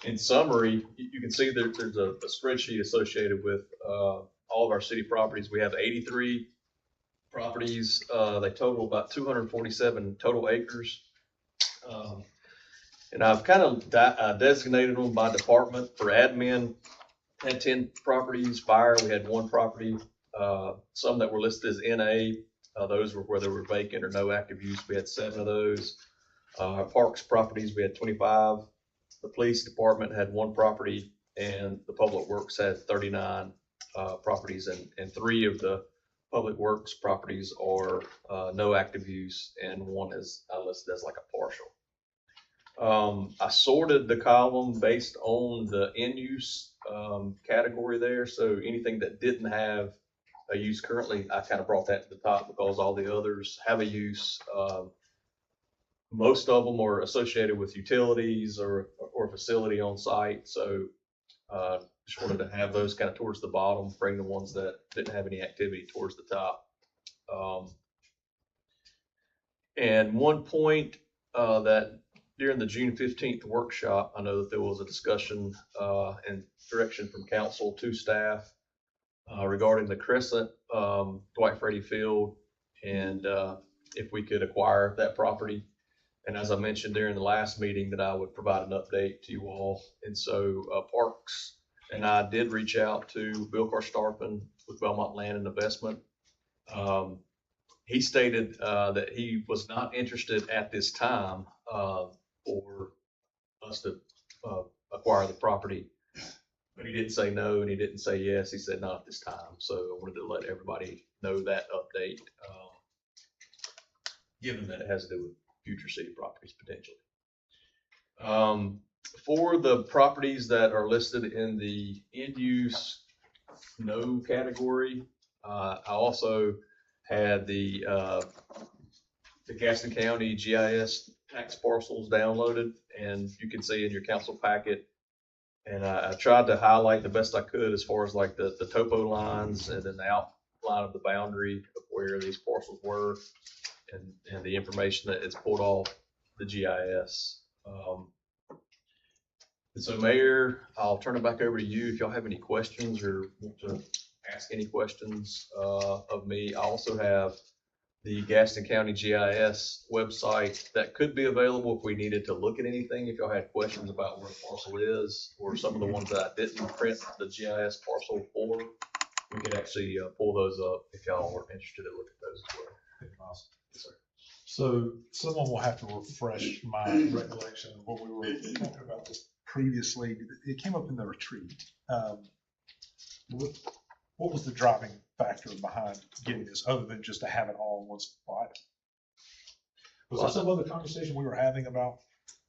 In summary, you can see there's a spreadsheet associated with all of our city properties. We have 83 properties. They total about 247 total acres. And I've kind of designated them by department. For admin, had 10 properties. Fire, we had 1 property. Some that were listed as NA, those were where they were vacant or no active use. We had 7 of those. Parks properties, we had 25. The police department had 1 property, and the public works had 39 properties, and 3 of the public works properties are no active use, and 1 is listed as like a partial. I sorted the column based on the end use category there. So anything that didn't have a use currently, I kind of brought that to the top because all the others have a use. Most of them are associated with utilities or facility on site. So just wanted to have those kind of towards the bottom, bring the ones that didn't have any activity towards the top. And one point that during the June 15th workshop, I know that there was a discussion and direction from council to staff regarding the Crescent Dwight Frady Field and if we could acquire that property. And as I mentioned during the last meeting, that I would provide an update to you all. And so Parks and I did reach out to Bill Carstarpin with Belmont Land and Investment. He stated that he was not interested at this time for us to acquire the property. But he didn't say no and he didn't say yes. He said not at this time. So I wanted to let everybody know that update, given that it has to do with future city properties potentially. For the properties that are listed in the end use no category, I also had the Gaston County GIS tax parcels downloaded, and you can see in your council packet. And I tried to highlight the best I could as far as like the topo lines and then the outline of the boundary of where these parcels were and the information that is pulled off the GIS. And so Mayor, I'll turn it back over to you if y'all have any questions or want to ask any questions of me. I also have the Gaston County GIS website that could be available if we needed to look at anything. If y'all had questions about where the parcel is or some of the ones that I didn't print the GIS parcel for, we could actually pull those up if y'all were interested in looking at those as well. Yes, sir. So someone will have to refresh my recollection of what we were talking about this previously. It came up in the retreat. What was the driving factor behind getting this, other than just to have it all in one spot? Was there some other conversation we were having about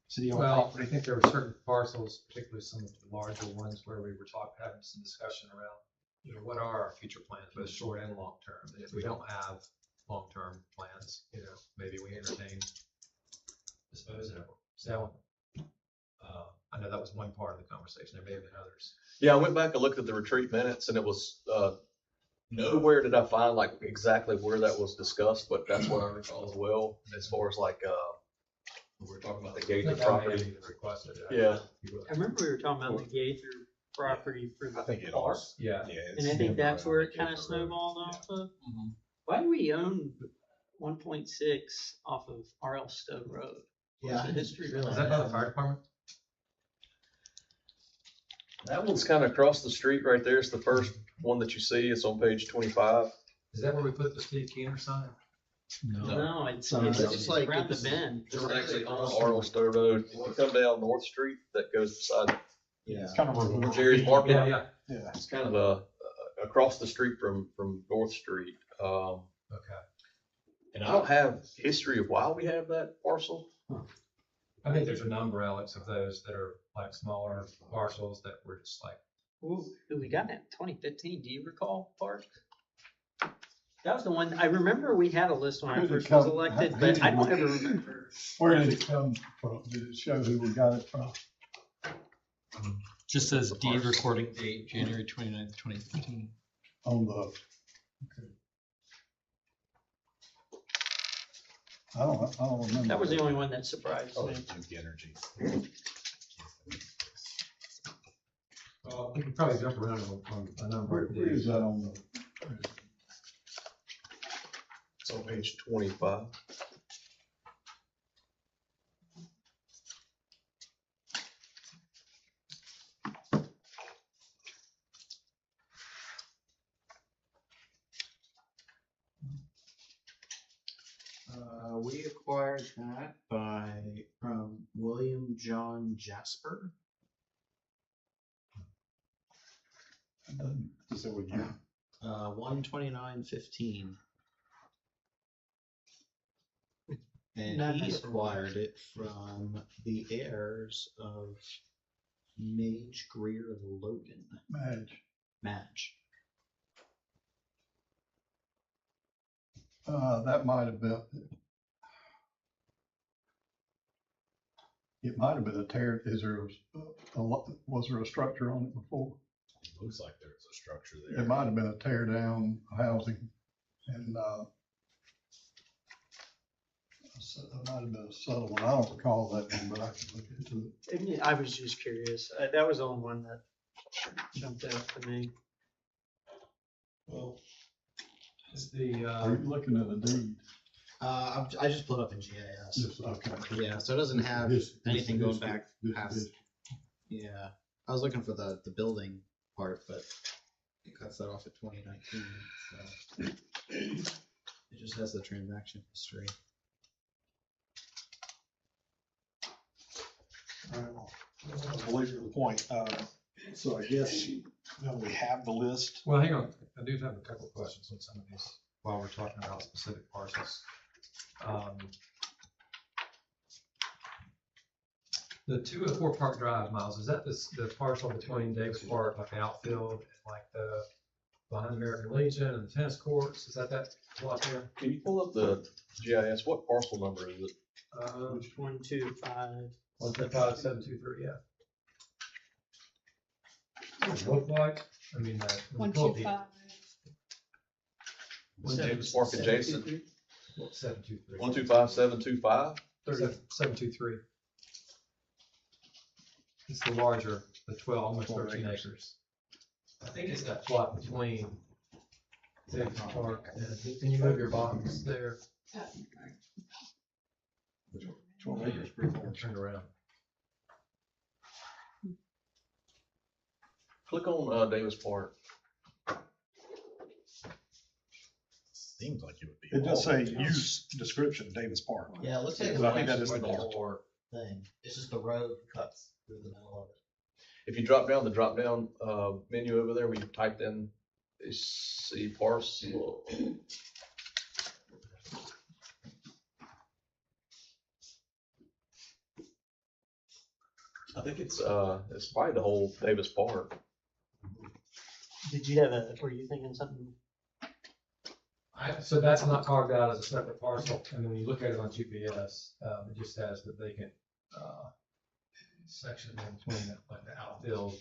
city-owned Well, I property? think there were certain parcels, particularly some of the larger ones, where we were having some discussion around, you know, what are our future plans, both short and long term? And if we don't have long-term plans, you know, maybe we entertain disposing of them, selling them. I know that was one part of the conversation. There may have been others. Yeah, I went back and looked at the retreat minutes and it was, nowhere did I find like exactly where that was discussed, but that's what I recall as well. As far as like, we were talking about the Gator property. Requested it. Yeah. I remember we were talking about the Gaither property for the I think it park, was. Yeah. and I think that's where it kind of snowballed off of. Mhm. Why do we own 1.6 off of R.L. Stowe Road? What's the history Is behind that by the that? fire department? That one's kind of across the street right there. It's the first one that you see. It's on page 25. Is that where we put the Steve Keener sign? No, it's No, it's just like around the it's- bend. It's actually on Arnold Stowe Road. If you come down North Street, that goes beside Yeah. It's kind of a. Jerry's Market. Yeah. Yeah. It's kind of across the street from North Street. Okay. And I don't have history of why we have that parcel. I think there's a number, Alex, of those that are like smaller parcels that were just like, Ooh, we got that in 2015. Do you recall, Park? That was the one, I remember we had a list when I Who did it first was come- elected, who but did I it- don't ever remember. Where did it come from? Did it show who we got it from? Just says deed recording date, January 29th, 2015. On the, okay. I don't remember. That was the only one that surprised me. Duke Energy. well, we can probably jump around on a number of Where is these. that on the? It's on page 25. We acquired that from William John Jasper. Is that what you? 129.15. And Not he necessarily. acquired it from the heirs of Mage Greer Logan. Madge. That might have been. It might have been a tear. Is there was there a structure on it before? Looks like there's a structure It might have been a tear down housing and, so it might have been a subtle one. I don't recall that one, but I can look into it. I was just curious. That was the only one that jumped out to me. Well, is the, Are you looking at a deed? I just put up in GIS. Yes, okay. Yeah, so it doesn't have anything going back past. This- Yeah, I was looking for the building part, but it cuts that off at 2019. So it just has the transaction history. I believe your point. So I guess now we have the list. Well, hang on, I do have a couple of questions on some of these while we're talking about specific parcels. The 204 Park Drive, Miles, is that the parcel between Davis Park, like the outfield, and like the behind the American Legion and the tennis courts? Is that lot there? Can you pull up the GIS? What parcel number is it? 125. 155,723, yeah. Does it look like? I mean, One, pull two, up the- five. Davis Park adjacent? 723. 125725? 723. It's the larger, the 12, almost 12 13 acres. acres. I think it's that plot between Davis Park and, can you move your box there? 12 acres, pretty large. Turn around. Click on Davis Park. Seems like it would be. It does say use description Davis Park. Yeah, it looks like But I think that is the the large. whole thing. It's just the road cuts through the middle of it. If you drop down the drop down menu over there, where you typed in see parcel. I think it's probably the whole Davis Park. Did you have were you thinking something? So that's not carved out as a separate parcel, and when you look at it on GPS, it just has the vacant, section in between that, like the outfield.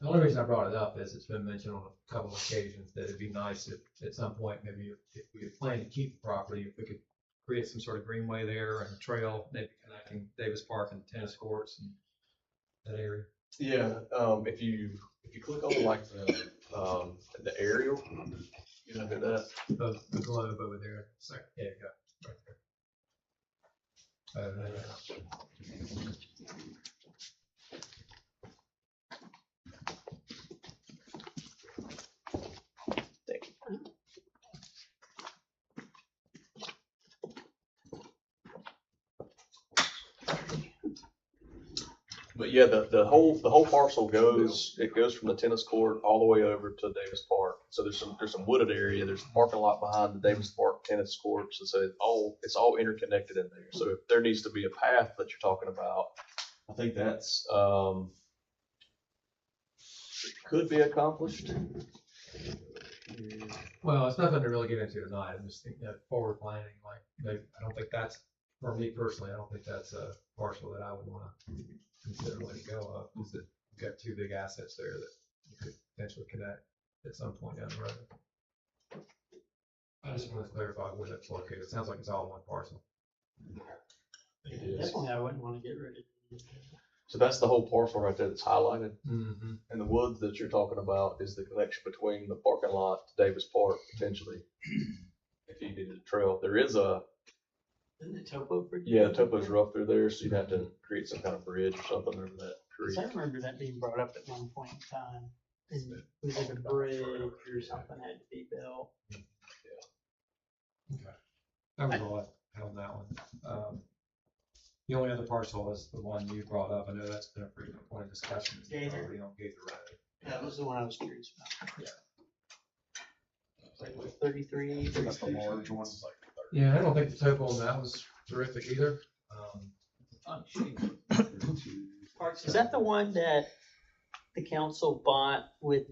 The only reason I brought it up is it's been mentioned on a couple of occasions that it'd be nice if, at some point, maybe if we had planned to keep the property, if we could create some sort of greenway there and a trail, maybe connecting Davis Park and tennis courts and that area. Yeah, if you click on like the aerial, you know that. The globe over there, second, yeah, you go, right there. Yeah. But yeah, the whole parcel goes from the tennis court all the way over to Davis Park. So there's some wooded area. There's a parking lot behind the Davis Park tennis courts, and so it's all interconnected in there. So if there needs to be a path that you're talking about, I think that's could be accomplished. Well, it's nothing to really get into tonight. I'm just thinking that forward planning, like, maybe, I don't think that's, for me personally, I don't think that's a parcel that I would wanna consider letting go of, because you've got two big assets there that you could potentially connect at some point down the road. I just want to clarify where that's located. It sounds like it's all one parcel. It is. Definitely, I wouldn't want to get rid of it. So that's the whole parcel right there that's highlighted. Mm-hmm. And the woods that you're talking about is the connection between the parking lot to Davis Park, potentially. If you needed a trail, there is a, Isn't it topo pretty? yeah, the topo's rough through there, so you'd have to create some kind of bridge or something over that creek. 'Cause I remember that being brought up at one point in time. And it was like a bridge or something had to be built. Okay. That was all I had on that one. The only other parcel is the one you brought up. I know that's been a frequent point of discussion. Is the Gator. property on Gator Road. That was the one I was curious about. Yeah. Like what, 33? That's the large one. Yeah, I don't think the topo on that was terrific either. Is that the one that the council bought with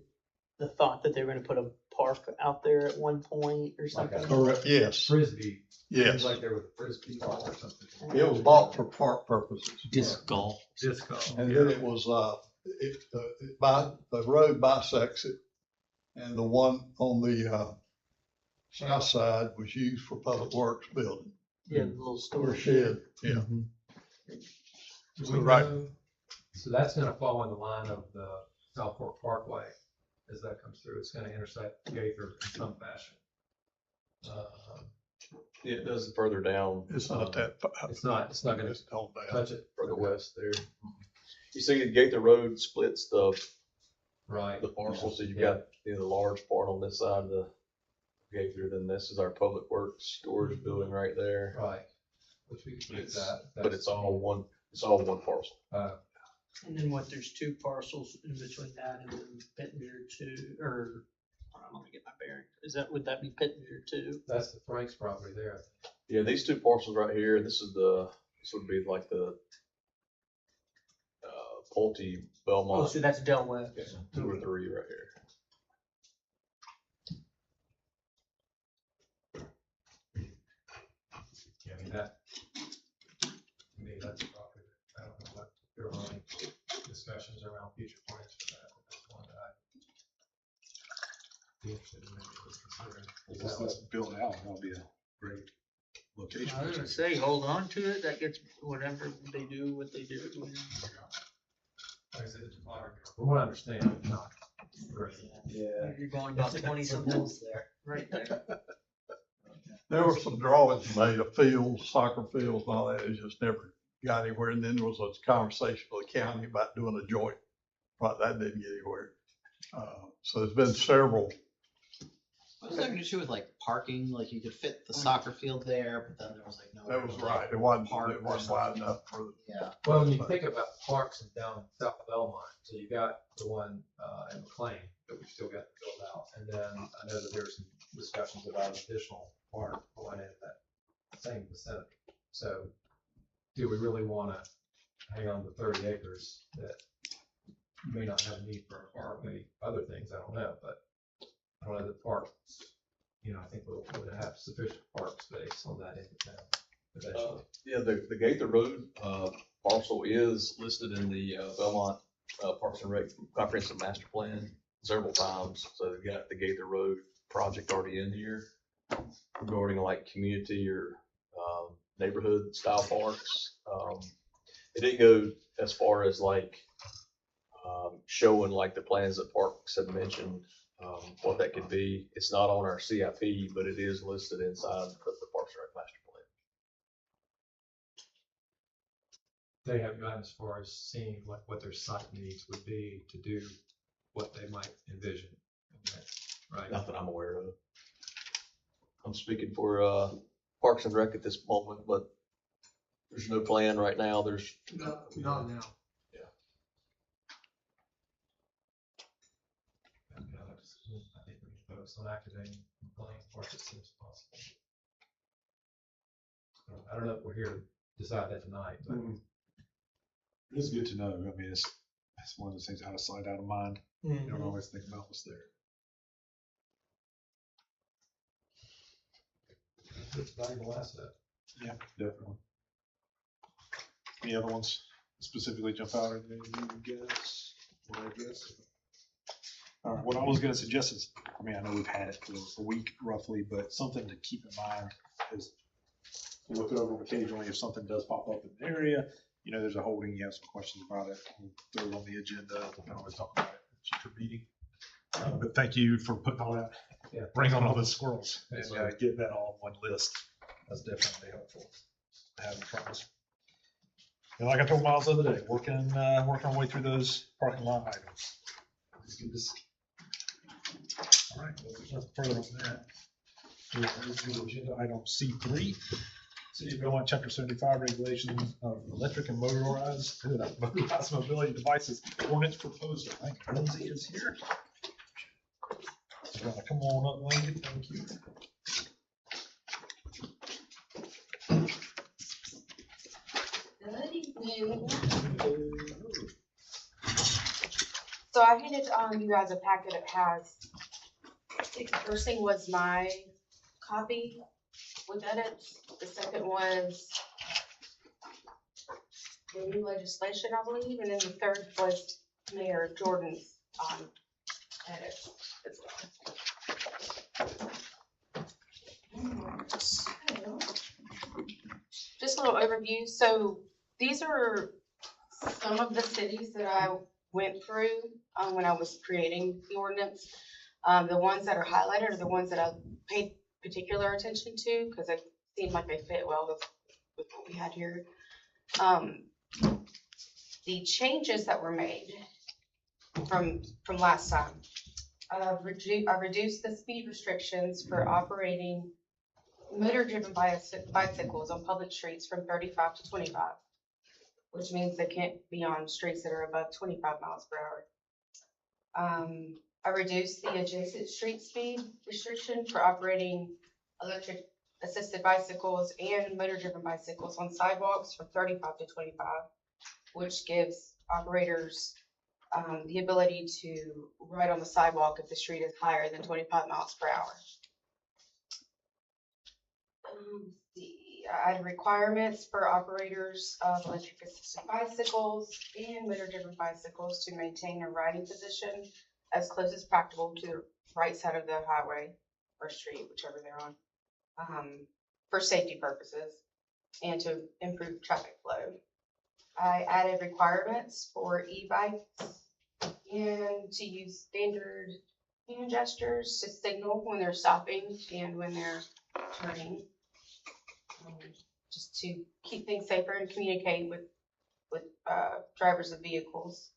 the thought that they were gonna put a park out there at one point or something? Correct, yes, Frisbee. yes. Seems like there was a Frisbee park or something. It was bought for park purposes. Disc golf. Disc golf. And then it was, the road bisects it. And the one on the, south side was used for public works building. Yeah, the little Or store shed, yeah. Do we Right. know- So that's gonna fall in the line of the South Fork Parkway as that comes through. It's gonna intersect Gaither in some fashion. Yeah, it does further down. It's not that. It's not gonna It's all bad. touch it. Further west there. You see, the Gaither Road splits the Right. parcel, so you've got, you know, the large part on this side of the Gaither, then this is our public works storage building right there. Right. Which we could use that. But it's all one parcel. And then what, there's two parcels in between that and then Pittenger two, or, I'm gonna get my bearings. Would that be Pittenger two? That's the Frank's property there. Yeah, these two parcels right here, this would be like the Pulte Oh, Belmont, so that's Del Webb. 2 or 3 right here. Yeah, I mean, to me, that's probably, I don't know what, there are any discussions around future plans for that, but that's one that I'd be interested in maybe considering. Once that's built out, that'll be a great location. I was gonna say, hold on to it, that gets, whatever they do, what they do. Like I said, it's from what I understand, it's not great. Yeah. You're going about 20 something right there. There were some drawings made of fields, soccer fields and all that. It just never got anywhere. And then there was a conversation with the county about doing a joint, but that didn't get anywhere. So there's been several. Was there an issue with like parking? Like you could fit the soccer field there, but then there was like no. That was right. It wasn't Park or wide enough for the. Yeah. Well, when you think about parks and down South Belmont, so you got the one in McLean that we still got to build out. And then I know that there's some discussions about additional park going in that same vicinity. So do we really want to hang on to 30 acres that may not have a need for a park, maybe other things, I don't know, but I don't know that park, I think we'll have sufficient park space on that end of town eventually. Yeah, the Gaither Road parcel is listed in the Belmont Parks and Rec Comprehensive Master Plan several times. So they've got the Gaither Road project already in here regarding like community or neighborhood style parks. It didn't go as far as like showing like the plans that Parks had mentioned, what that could be. It's not on our CIP, but it is listed inside the Parks and Rec Master Plan. They have gotten as far as seeing what their site needs would be to do what they might envision. Right. Not that I'm aware of. I'm speaking for Parks and Rec at this moment, but there's no plan right now. There's Not now. Yeah. I think we can focus on activating compliance parts as soon as possible. I don't know if we're here to decide that tonight, but It's good to know. I mean, it's one of those things out of sight, out of mind. You don't always think about what's there. it's a valuable asset. Yeah, definitely. Any other ones specifically jump out at you guys? All right, what I was gonna suggest is, I know we've had it for a week roughly, but something to keep in mind is to look it over occasionally if something does pop up in the area. There's a holding, you have some questions about it, we'll throw it on the agenda, we can always talk about it at a future meeting. But thank you for putting all that, bring on all those squirrels and getting that all on one list. That's definitely helpful to have in front of us. And like I told Miles the other day, working our way through those parking lot items. It's good to see. All right, well, there's nothing further on that. We'll move to agenda item C3. City of Belmont Chapter 75 regulations of electric and motorized mobility devices ordinance proposal. I think Lindsay is here. So come on up, Lindsay. Thank you. Good evening. So I handed you guys a packet that has, the first thing was my copy with edits. The second was the new legislation, I believe, and then the third was Mayor Jordan's edits as well. Just a little overview. So these are some of the cities that I went through when I was creating the ordinance. The ones that are highlighted are the ones that I paid particular attention to because it seemed like they fit well with what we had here. The changes that were made from last time. I reduced the speed restrictions for operating motor-driven bicycles on public streets from 35 to 25. which means they can't be on streets that are above 25 miles per hour. I reduced the adjacent street speed restriction for operating electric assisted bicycles and motor driven bicycles on sidewalks from 35 to 25, which gives operators the ability to ride on the sidewalk if the street is higher than 25 miles per hour. I added requirements for operators of electric assisted bicycles and motor driven bicycles to maintain a riding position as close as practical to the right side of the highway or street, whichever they're on, for safety purposes and to improve traffic flow. I added requirements for e-bikes and to use standard hand gestures to signal when they're stopping and when they're turning, just to keep things safer and communicate with drivers of vehicles.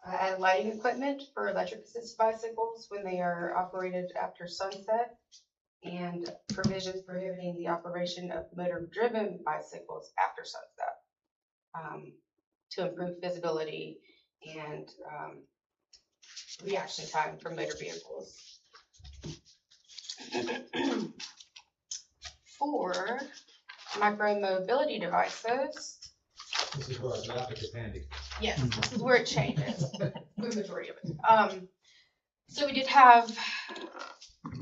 I added lighting equipment for electric assisted bicycles when they are operated after sunset, and provisions prohibiting the operation of motor-driven bicycles after sunset, to improve visibility and reaction time for motor vehicles. For micro-mobility devices. This is where our graphic is handy. Yes, this is where it changes, the majority of it. So we did have,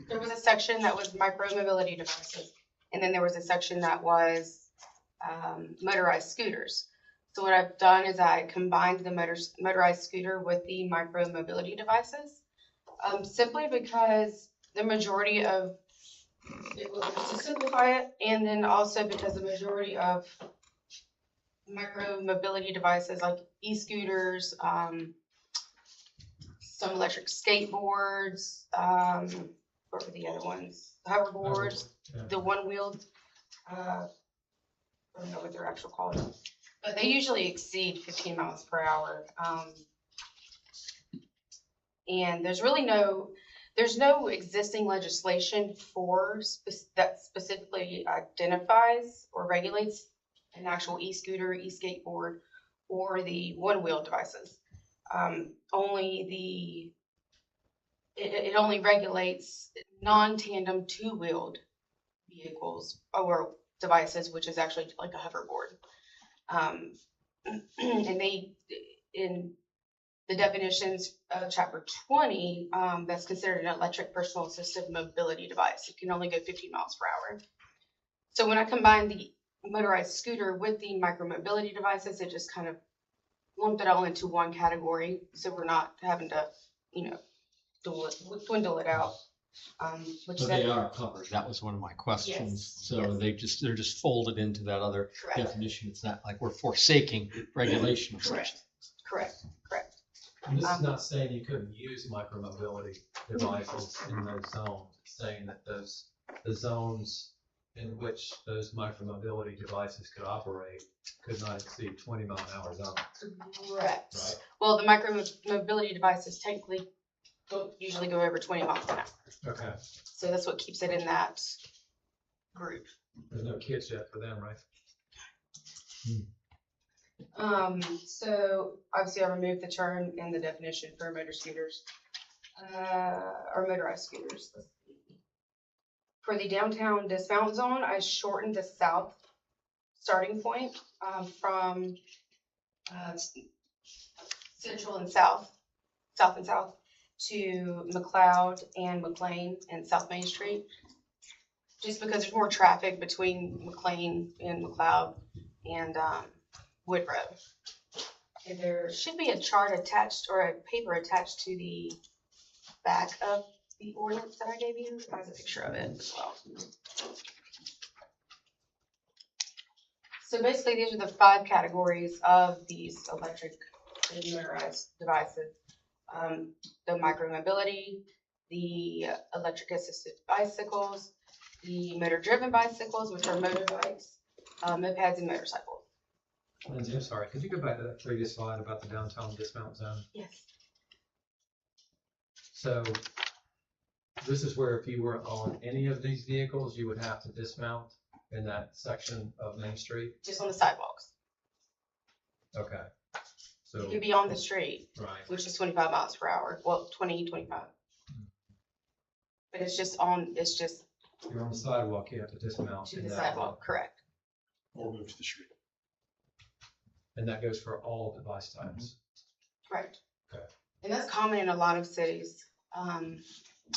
there was a section that was micro-mobility devices, and then there was a section that was motorized scooters. So what I've done is I combined the motorized scooter with the micro-mobility devices, simply because the majority of, it was to simplify it, and then also because the majority of micro-mobility devices like e-scooters, some electric skateboards, what were the other ones? Hoverboards, the one-wheeled, I don't know what they're actually called, but they usually exceed 15 miles per hour. And there's really there's no existing legislation for that specifically identifies or regulates an actual e-scooter, e-skateboard, or the one-wheel devices. It only regulates non-tandem two-wheeled vehicles or devices, which is actually like a hoverboard. And they, in the definitions of chapter 20, that's considered an electric personal assistive mobility device. It can only go 50 miles per hour. So when I combined the motorized scooter with the micro-mobility devices, it just kind of lumped it all into one category. So we're not having to, dwindle it out. Which So they are covered. That was one of my questions. Yes, So yes. they're just folded into that other Correct. definition. It's not like we're forsaking regulation. Correct. And this is not saying you couldn't use micromobility devices in those zones, it's saying that the zones in which those micromobility devices could operate could not exceed 20-mile-an-hour zones. Correct. Right. Well, the micro-mobility devices technically don't usually go over 20 miles an hour. Okay, So that's what keeps it in that group. there's no kids yet for them, right? So obviously I removed the term in the definition for motor scooters, or motorized scooters. Let's see. For the downtown dismount zone, I shortened the south starting point, from, central and south and south to McLeod and McLean and South Main Street. Just because there's more traffic between McLean and McLeod and, Woodrow. And there should be a chart attached or a paper attached to the back of the ordinance that I gave you. It has a picture of it as well. So basically, these are the 5 categories of these electric and motorized devices. The micromobility, the electric assisted bicycles, the motor driven bicycles, which are motorbikes, mopeds and motorcycles. Lindsay, I'm sorry, could you go back to that previous slide about the downtown dismount zone? Yes. So this is where if you were on any of these vehicles, you would have to dismount in that section of Main Street? Just on the sidewalks. Okay. You So, could be on the street, right, which is 25 miles per hour, well, 20, 25. But it's just you're on the sidewalk, you have to dismount. to in the that sidewalk, correct. Or move to the street. And that goes for all device types. Right. Okay. And that's common in a lot of cities.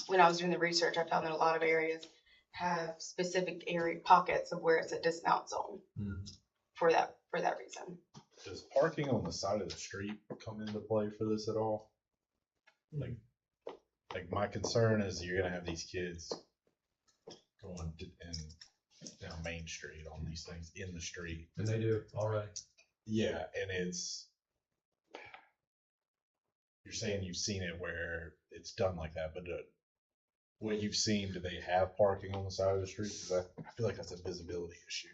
When I was doing the research, I found that a lot of areas have specific area pockets of where it's a dismount zone Mhm. for that reason. Does parking on the side of the street come into play for this at all? Like my concern is you're gonna have these kids going down Main Street on these things in the street. And they do already. Yeah, and you're saying you've seen it where it's done like that, but what you've seen, do they have parking on the side of the street? 'Cause I feel like that's a visibility issue.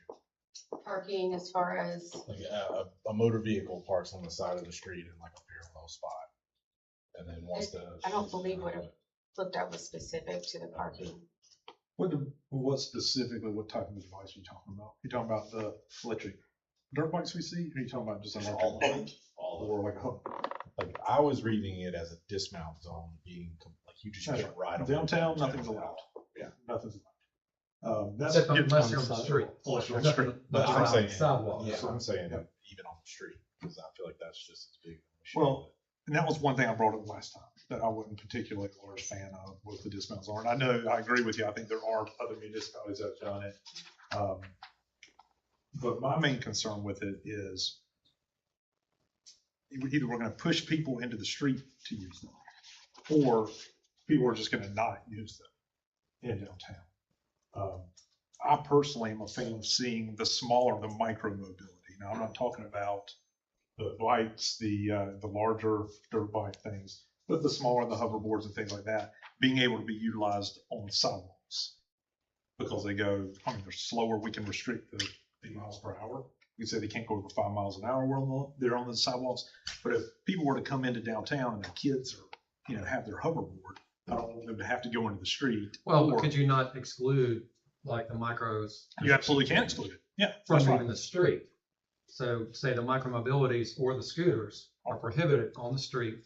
Parking as far as, Like a motor vehicle parks on the side of the street in like a parallel spot. And then wants to. I don't believe what it looked at was specific to the parking. What specifically, what type of device are you talking about? You talking about the electric dirt bikes we see? Or are you talking about just an All electric of bike? it, all of Or like a hook? it. Like I was reading it as a dismount zone being like you just can't ride on. Downtown, it. nothing's allowed. Yeah. Nothing's allowed. That's. Except getting unless on you're the on the side. street. Unless you're on the Nothing- street. That's what I'm nothing on the saying. Sidewalk. Yeah, So- I'm saying even on the street, because I feel like that's just as big. of an issue. Well, and that was one thing I brought up last time that I wasn't particularly a large fan of was the dismount zone. I know, I agree with you. I think there are other municipalities that have done it. But my main concern with it is either we're gonna push people into the street to use them, or people are just gonna not use them in downtown. I personally am a fan of seeing the smaller, the micro mobility. Now, I'm not talking about the bikes, the larger dirt bike things, but the smaller, the hoverboards and things like that, being able to be utilized on sidewalks. Because they go, they're slower, we can restrict the 8 miles per hour. We say they can't go over 5 miles an hour while they're on the sidewalks. But if people were to come into downtown and their kids are, have their hoverboard, I don't want them to have to go into the street. Well, Or- could you not exclude like the micros You absolutely can exclude it. Yeah. from that's right. even the street? So say the micromobilities or the scooters are prohibited on the street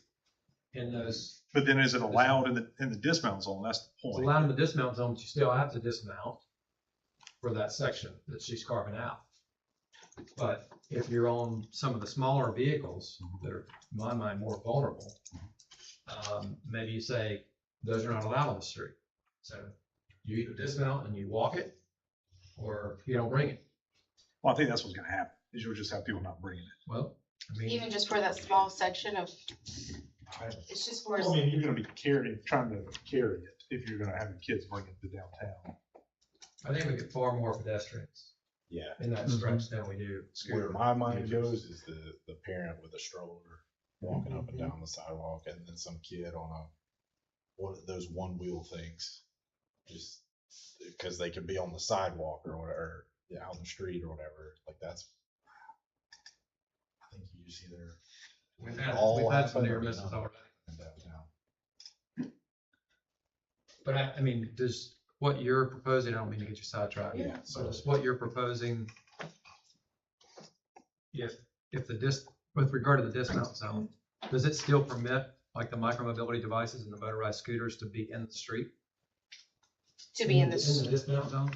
in those, But then is it allowed in the dismount zone? That's the it's point. allowed in the dismount zone, but you still have to dismount for that section that she's carving out. But if you're on some of the smaller vehicles that are, in my mind, more vulnerable, maybe you say, those are not allowed on the street. So you either dismount and you walk it, or you don't bring it. Well, I think that's what's gonna happen, is you'll just have people not bringing it. Well, I mean, Even just for that small section of, it's just where, I mean, you're gonna be trying to carry it if you're gonna have your kids bring it to downtown. I think we get far more pedestrians Yeah. in that stretch than we do Where scooter. my mind goes is the parent with a stroller walking up and down the sidewalk, and then some kid on one of those one wheel things, just because they could be on the sidewalk or whatever, yeah, out in the street or whatever. Like that's, I think you just either We've had some happen near or misses none already. in downtown. But I mean, does what you're proposing, I don't mean to get you sidetracked. Yeah, So does what you're proposing, if with regard to the dismount zone, does it still permit like the micromobility devices and the motorized scooters to be in the street? to be in In the the, dismount zone?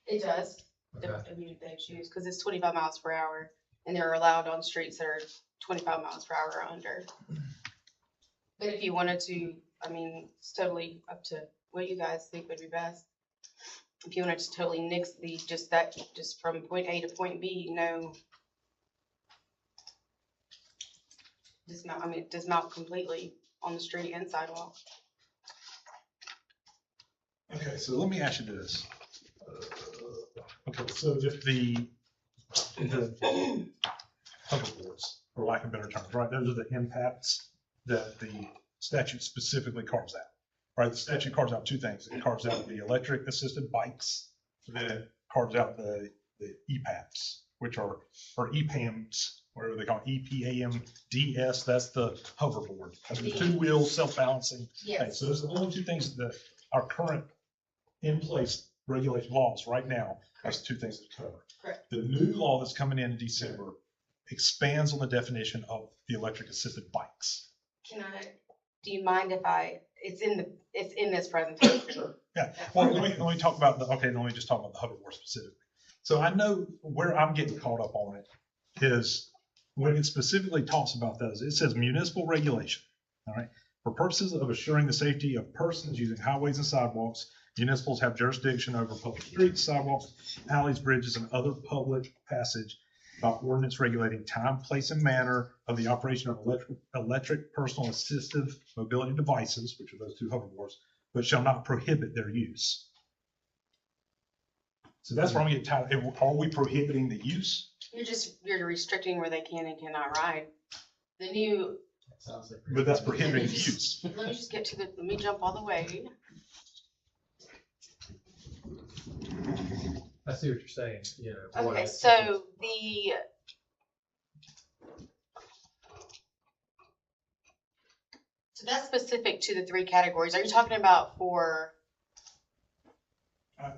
it does, Okay. if they choose, because it's 25 miles per hour, and they're allowed on streets that are 25 miles per hour or under. But if you wanted to, I mean, it's totally up to what you guys think would be best. If you wanted to totally nix just from point A to point B, dismount completely on the street and sidewalk. Okay, so let me ask you this. Okay, so if the hoverboards, for lack of better terms, right, those are the impacts that the statute specifically carves out, right? The statute carves out two things. It carves out the electric assisted bikes, then it carves out the EPAPs, which are, or EPAMs, whatever they call it, EPAMDS, that's the hoverboard. That's the two wheel self-balancing. Okay, Yes, so those are the only two things that our current in place regulation laws right now, that's the two things that cover. Correct. The new law that's coming in December expands on the definition of the electric assisted bikes. Do you mind if it's in this presentation? Yeah, well, let me talk about let me just talk about the hoverboard specifically. So I know where I'm getting caught up on it is when it specifically talks about those, it says municipal regulation, all right? For purposes of assuring the safety of persons using highways and sidewalks, municipals have jurisdiction over public streets, sidewalks, alleys, bridges, and other public passage by ordinance regulating time, place, and manner of the operation of electric personal assistive mobility devices, which are those two hoverboards, but shall not prohibit their use. So that's where I'm getting tired. Are we prohibiting the use? You're restricting where they can and cannot ride. The new, But that's prohibiting the use. let me just get to let me jump all the way. I see what you're saying, you know. what Okay, else- so that's specific to the three categories. Are you talking about for,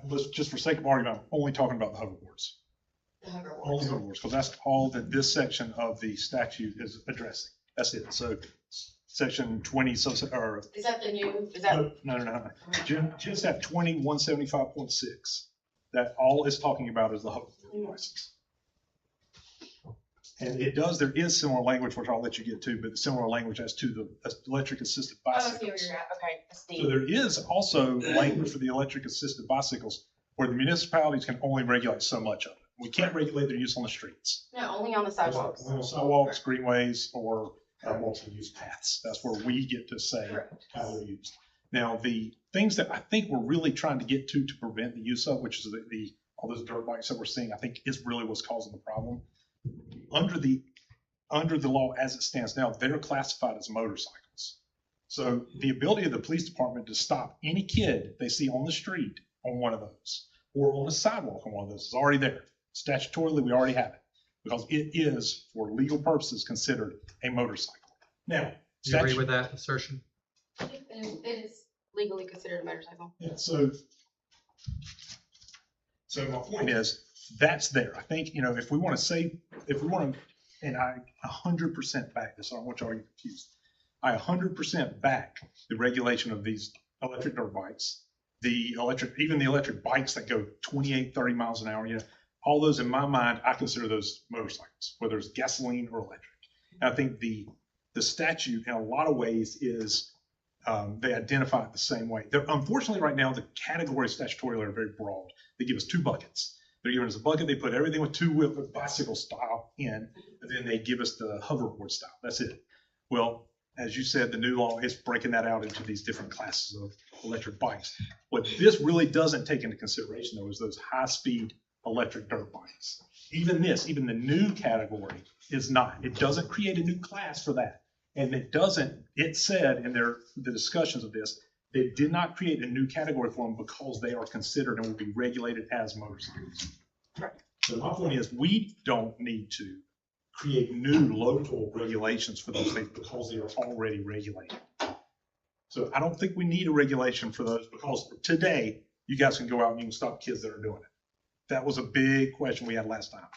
Let's just for sake of argument, I'm only talking about the hoverboards. the hoverboard? Only hoverboards, because that's all that this section of the statute is addressing. That's it. So section 20, or Is that the new, is that? no. Just at 2175.6, that all it's talking about is the hoverboard devices. And there is similar language, which I'll let you get to, but similar language as to the electric assisted Oh, I see where bicycles. you're at. Okay, that's neat. So there is also language for the electric assisted bicycles where the municipalities can only regulate so much of it. We can't regulate their use on the streets. No, only on the sidewalks. On sidewalks, greenways, or multiple use paths. That's where we get to say Correct. how they're used. Now, the things that I think we're really trying to get to prevent the use of, which is all those dirt bikes that we're seeing, I think is really what's causing the problem. Under the law as it stands now, they're classified as motorcycles. So the ability of the police department to stop any kid they see on the street on one of those or on the sidewalk on one of those is already there. Statutorily, we already have it because it is, for legal purposes, considered a motorcycle. Now, Do you agree with that assertion? It is legally considered a motorcycle. yeah, so my point is, that's there. I think, if we want to, and I 100% back this, I don't want you all to get confused. I 100% back the regulation of these electric dirt bikes, even the electric bikes that go 28, 30 miles an hour, all those in my mind, I consider those motorcycles, whether it's gasoline or electric. And I think the statute in a lot of ways is, they identify it the same way. Unfortunately, right now, the categories statutorily are very broad. They give us two buckets. They're giving us a bucket, they put everything with two-wheel bicycle style in, and then they give us the hoverboard style. That's it. Well, as you said, the new law is breaking that out into these different classes of electric bikes. What this really doesn't take into consideration, though, is those high-speed electric dirt bikes. Even the new category is not. It doesn't create a new class for that. And it said in the discussions of this, they did not create a new category for them because they are considered and will be regulated as motorcycles. Right. So my point is, we don't need to create new local regulations for those things because they are already regulated. So I don't think we need a regulation for those because today you guys can go out and you can stop kids that are doing it. That was a big question we had last time.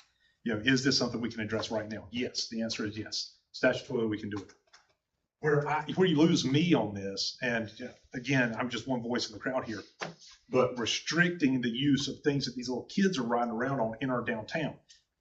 Is this something we can address right now? Yes, the answer is yes. Statutorily, we can do it. Where you lose me on this, and again, I'm just one voice in the crowd here, but restricting the use of things that these little kids are riding around on in our downtown.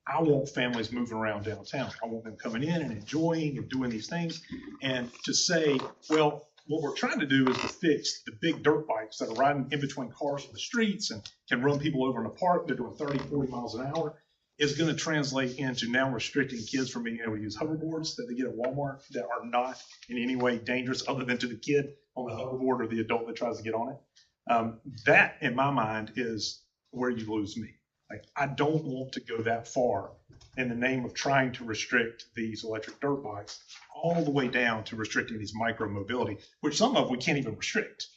I want families moving around downtown. I want them coming in and enjoying and doing these things. And to say, well, what we're trying to do is to fix the big dirt bikes that are riding in between cars on the streets and can run people over in the park. They're doing 30, 40 miles an hour. Is going to translate into now restricting kids from being able to use hoverboards that they get at Walmart that are not in any way dangerous other than to the kid on the hoverboard or the adult that tries to get on it. That, in my mind, is where you lose me. Like, I don't want to go that far in the name of trying to restrict these electric dirt bikes all the way down to restricting these micro mobility, which some of we can't even restrict.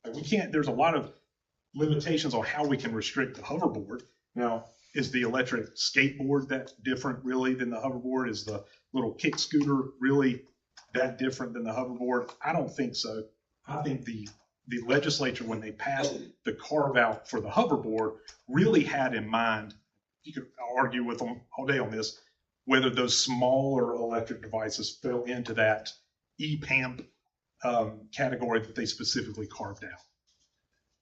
Like, there's a lot of limitations on how we can restrict the hoverboard. Now, is the electric skateboard that different really than the hoverboard? Is the little kick scooter really that different than the hoverboard? I don't think so. I think the legislature, when they passed the carve out for the hoverboard, really had in mind, you could argue with them all day on this, whether those smaller electric devices fell into that EPAMP category that they specifically carved out.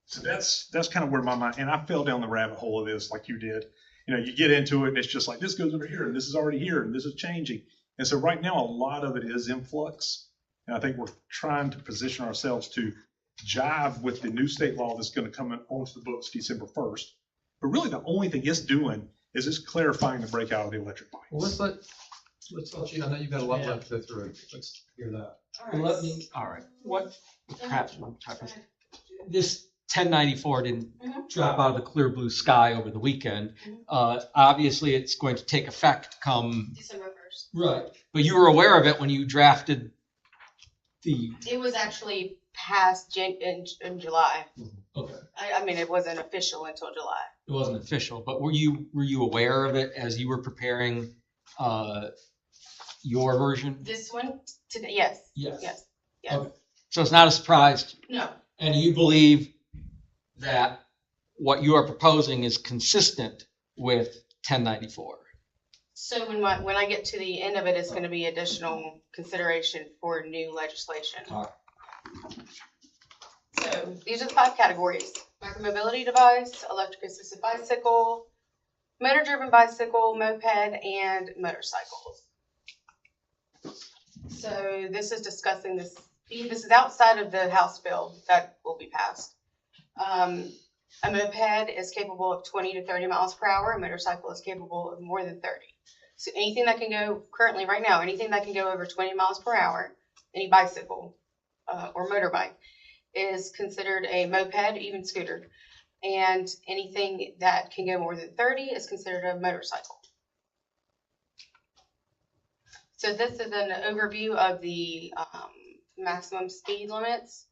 So that's kind of where my mind, and I fell down the rabbit hole of this like you did. You know, you get into it and it's just like, this goes over here and this is already here and this is changing. And so right now, a lot of it is in flux. And I think we're trying to position ourselves to jive with the new state law that's going to come onto the books December 1st. But really the only thing it's doing is it's clarifying the breakout of the electric bikes. Well, let's let you, I know you've got a lot left to go through. Let's hear that. Let me, all right, what, perhaps one type of, this 1094 didn't drop out of the clear blue sky over the weekend. Obviously, it's going to take effect come. December 1st. Right. But you were aware of it when you drafted the. It was actually passed in July. Okay. I mean, it wasn't official until July. It wasn't official, but were you aware of it as you were preparing your version? This one, today, yes. Yes. Yes. Yes. Okay. So it's not a surprise. No. And you believe that what you are proposing is consistent with 1094. So when I get to the end of it, it's going to be additional consideration for new legislation. All right. So these are the 5 categories: micromobility device, electric assisted bicycle, motor driven bicycle, moped, and motorcycles. So this is discussing this. This is outside of the House bill that will be passed. A moped is capable of 20 to 30 miles per hour. A motorcycle is capable of more than 30. So anything that can go, currently right now, anything that can go over 20 miles per hour, any bicycle or motorbike, is considered a moped, even scooter. And anything that can go more than 30 is considered a motorcycle. So this is an overview of the maximum speed limits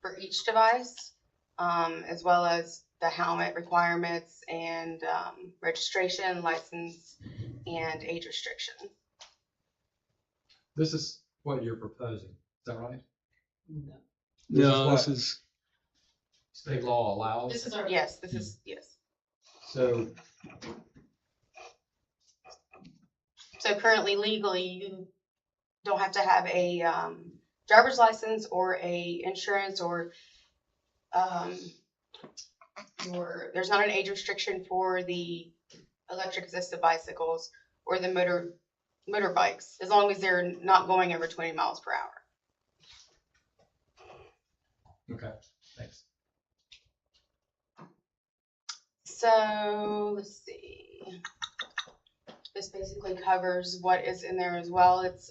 for each device, as well as the helmet requirements and registration, license, and age restriction. This is what you're proposing, is that right? No. No, This this is is. what state law allows. This is our, yes, this is, yes. So So currently legally, you don't have to have a driver's license or a insurance or there's not an age restriction for the electric assisted bicycles or the motorbikes, as long as they're not going over 20 miles per hour. okay, thanks. So let's see. This basically covers what is in there as well. It's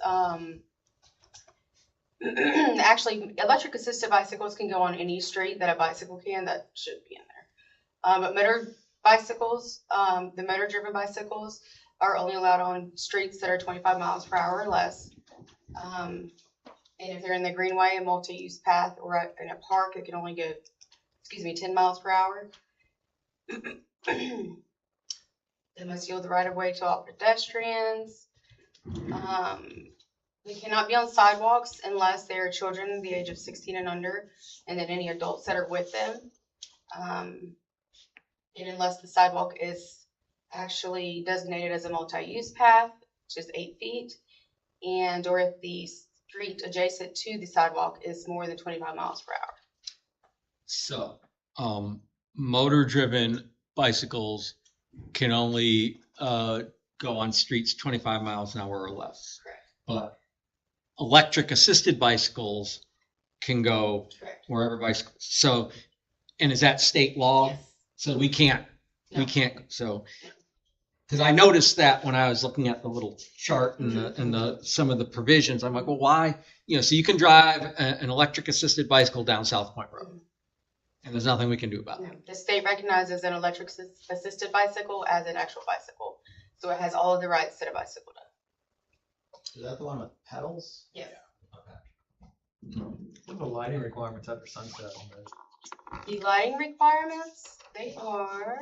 actually electric assisted bicycles can go on any street that a bicycle can. That should be in there. But motor bicycles, the motor driven bicycles are only allowed on streets that are 25 miles per hour or less. And if they're in the greenway, a multi-use path, or in a park, it can only go, 10 miles per hour. They must yield the right of way to all pedestrians. They cannot be on sidewalks unless they are children the age of 16 and under, and then any adults that are with them. And unless the sidewalk is actually designated as a multi-use path, which is 8 feet, and or if the street adjacent to the sidewalk is more than 25 miles per hour. So, motor-driven bicycles can only go on streets 25 miles an hour or less. Correct. But electric-assisted bicycles can go Correct. wherever bicycles. So, and is that state law? Yes. So we can't, No. so, because I noticed that when I was looking at the little chart and the some of the provisions, I'm like, well, why? So you can drive an electric-assisted bicycle down South Point Road. And there's nothing we can do about it. No, the state recognizes an electric assisted bicycle as an actual bicycle. So it has all of the rights that a bicycle does. Is that the one with pedals? Yes. What are the lighting requirements after sunset on those? The lighting requirements, they are,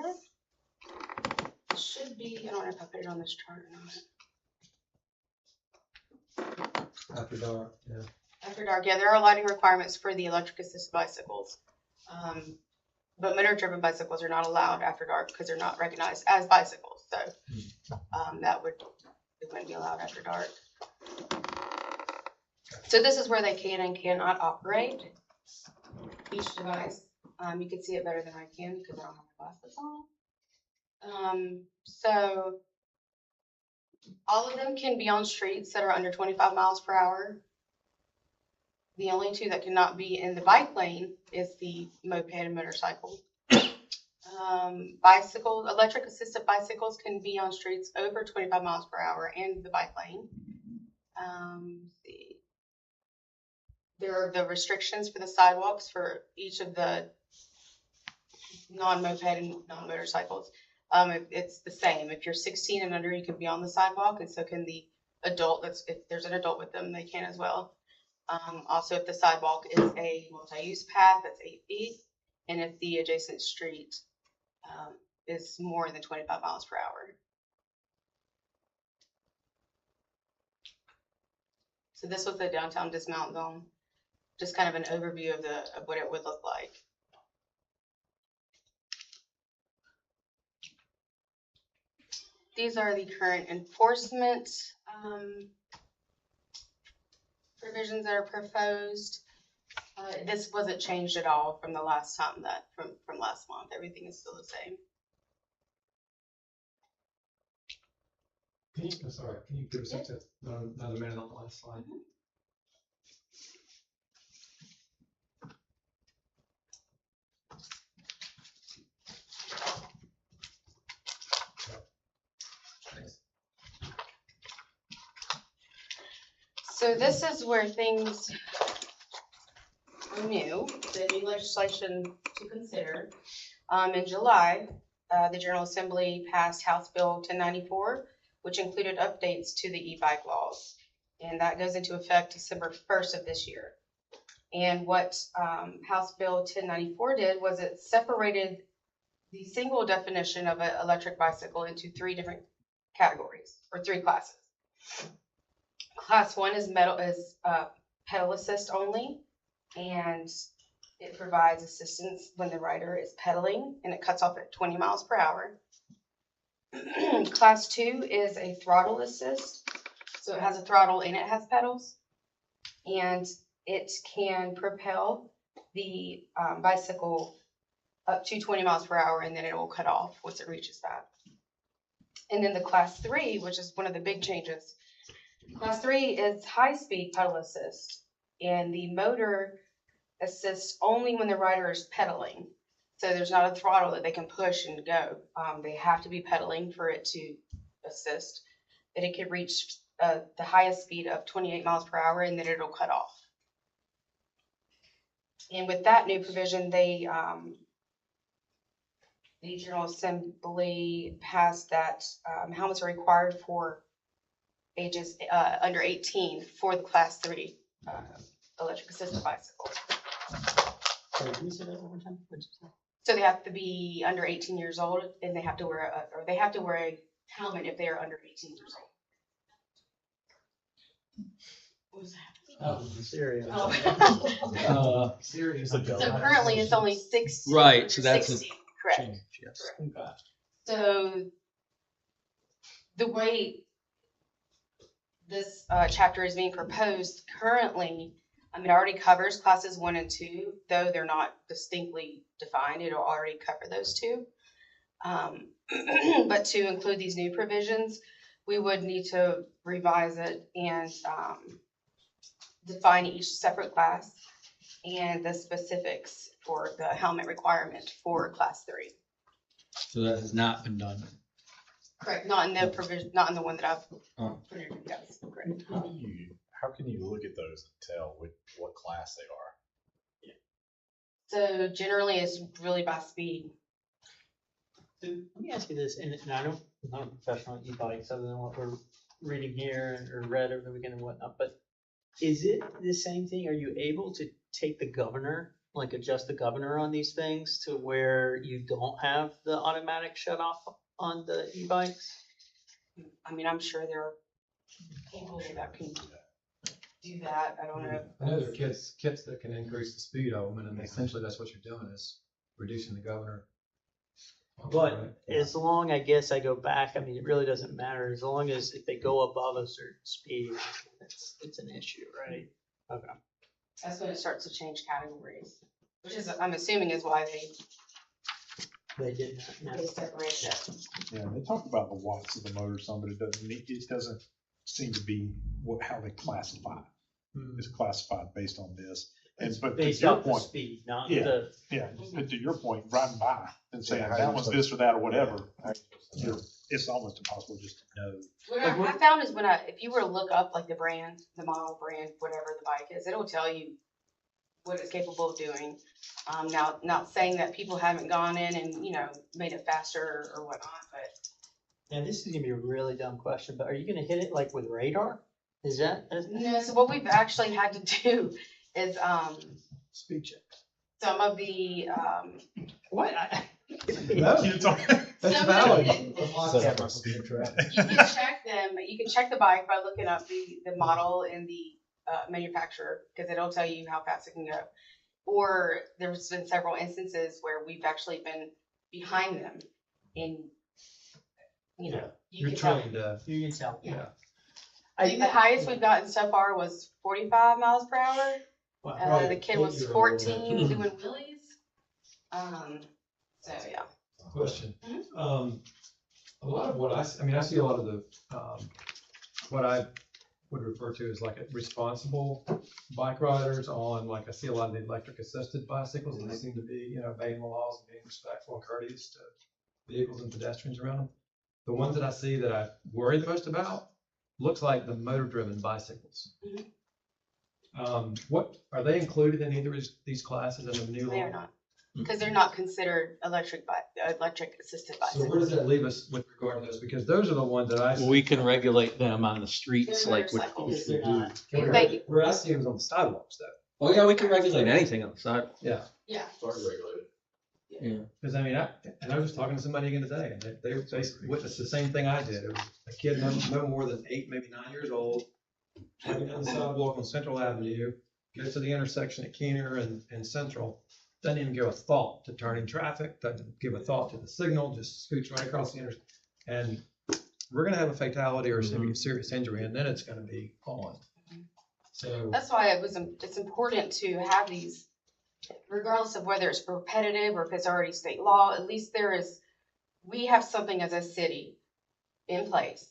should be, I don't know if I put it on this chart or not. After dark, yeah. After dark, yeah, there are lighting requirements for the electric assisted bicycles. But motor driven bicycles are not allowed after dark because they're not recognized as bicycles. So that would It wouldn't be allowed after dark. So this is where they can and cannot operate each device. You can see it better than I can because I don't have my glasses on. So all of them can be on streets that are under 25 miles per hour. The only two that cannot be in the bike lane is the moped and motorcycle. Bicycles, electric assisted bicycles can be on streets over 25 miles per hour and the bike lane. See. There are the restrictions for the sidewalks for each of the non-moped and non-motorcycles. It's the same. If you're 16 and under, you can be on the sidewalk, and so can the adult. If there's an adult with them, they can as well. Also, if the sidewalk is a multi-use path, that's 8 feet, and if the adjacent street is more than 25 miles per hour. So this was the downtown dismount zone. Just kind of an overview of what it would look like. These are the current enforcement provisions that are proposed. This wasn't changed at all from the last time from last month. Everything is still the same. Can you give us another minute on the last slide? So this is where things are new, the new legislation to consider. In July, the General Assembly passed House Bill 1094, which included updates to the e-bike laws. And that goes into effect December 1st of this year. And what House Bill 1094 did was it separated the single definition of an electric bicycle into 3 different categories, or 3 classes. Class 1 is pedal assist only, and it provides assistance when the rider is pedaling, and it cuts off at 20 miles per hour. Class 2 is a throttle assist, so it has a throttle and it has pedals, and it can propel the bicycle up to 20 miles per hour, and then it will cut off once it reaches that. And then the Class 3, which is one of the big changes. Class 3 is high-speed pedal assist, and the motor assists only when the rider is pedaling. So there's not a throttle that they can push and go. They have to be pedaling for it to assist. That it can reach the highest speed of 28 miles per hour, and then it'll cut off. And with that new provision, the General Assembly passed that helmets are required for ages under 18 for the Class 3 electric assisted bicycle. Sorry, can you say that one more time? What'd you say? So they have to be under 18 years old, and they have to wear a helmet if they are under 18 years old. What was that? Oh, serious. Oh. Serious. So currently it's only 16. Right, so that's 16, correct. change, yes. Correct. So the way this chapter is being proposed currently, it already covers classes 1 and 2, though they're not distinctly defined. It'll already cover those 2. But to include these new provisions, we would need to revise it and define each separate class and the specifics for the helmet requirement for Class 3. So that has not been done. Correct, not in the provision, not in the one that I've Oh. put in, yes, correct. How can you look at those and tell what class they are? So generally it's really by speed. Let me ask you this, and I'm not a professional on e-bikes other than what we're reading here or read over the weekend and whatnot, but is it the same thing? Are you able to take the governor, like adjust the governor on these things to where you don't have the automatic shut off on the e-bikes? I'm sure there are people that can do that. I don't know. I know there are kits that can increase the speed of them, and essentially that's what you're doing is reducing the governor But as long, I guess I go back, I mean, it really doesn't matter, as long as if they go above a certain speed, it's an issue, right? Okay. That's when it starts to change categories, which is, I'm assuming is why They did that. they separated it. Yeah, they talk about the watts of the motor some, but it doesn't seem to be how they classify. It's classified based on this. And, but to Based your off the point, speed, not Yeah. the. yeah, but to your point, riding by and saying Yeah, that one's this or that or whatever, it's almost impossible just to know. What I found is if you were to look up like the brand, the model brand, whatever the bike is, it'll tell you what it's capable of doing. Now, not saying that people haven't gone in and, made it faster or whatnot, but Now, this is gonna be a really dumb question, but are you gonna hit it like with radar? Is that? no, so what we've actually had to do is, Speed check. some of the, What? Kids are- Some valid. You can check the bike by looking up the model and the manufacturer, because it'll tell you how fast it can go. Or there's been several instances where we've actually been behind them in, you You're can tell. trained, You can tell. Yeah. I think the highest we've gotten so far was 45 miles per hour. The kid was 14 doing wheelies. So yeah. Question. Mhm. A lot of what I see a lot of the, what I would refer to as like responsible bike riders on, like, I see a lot of the electric assisted bicycles, and they seem to be, obeying the laws and being respectful and courteous to vehicles and pedestrians around them. The ones that I see that I worry the most about looks like the motor driven bicycles. What, are they included in either of these classes in the new law? They are not, because they're not considered electric assisted So where bicycles. does that leave us with regard to those? Because those are the ones that I see. We can regulate them on the streets They're like what motorcycles. we do. They- Where I see them is on the sidewalks though. Oh, yeah, we can regulate anything on the sidewalk. Yeah. Yeah. Because I was just talking to somebody again today, and they basically witnessed the same thing I did. It was a kid no more than 8, maybe 9 years old, driving down the sidewalk on Central Avenue, gets to the intersection at Keener and Central, doesn't even give a thought to turning traffic, doesn't give a thought to the signal, just scoots right across the intersection. And we're gonna have a fatality or a serious injury, and then it's gonna be on. So. That's why it's important to have these, regardless of whether it's repetitive or if it's already state law, at least we have something as a city in place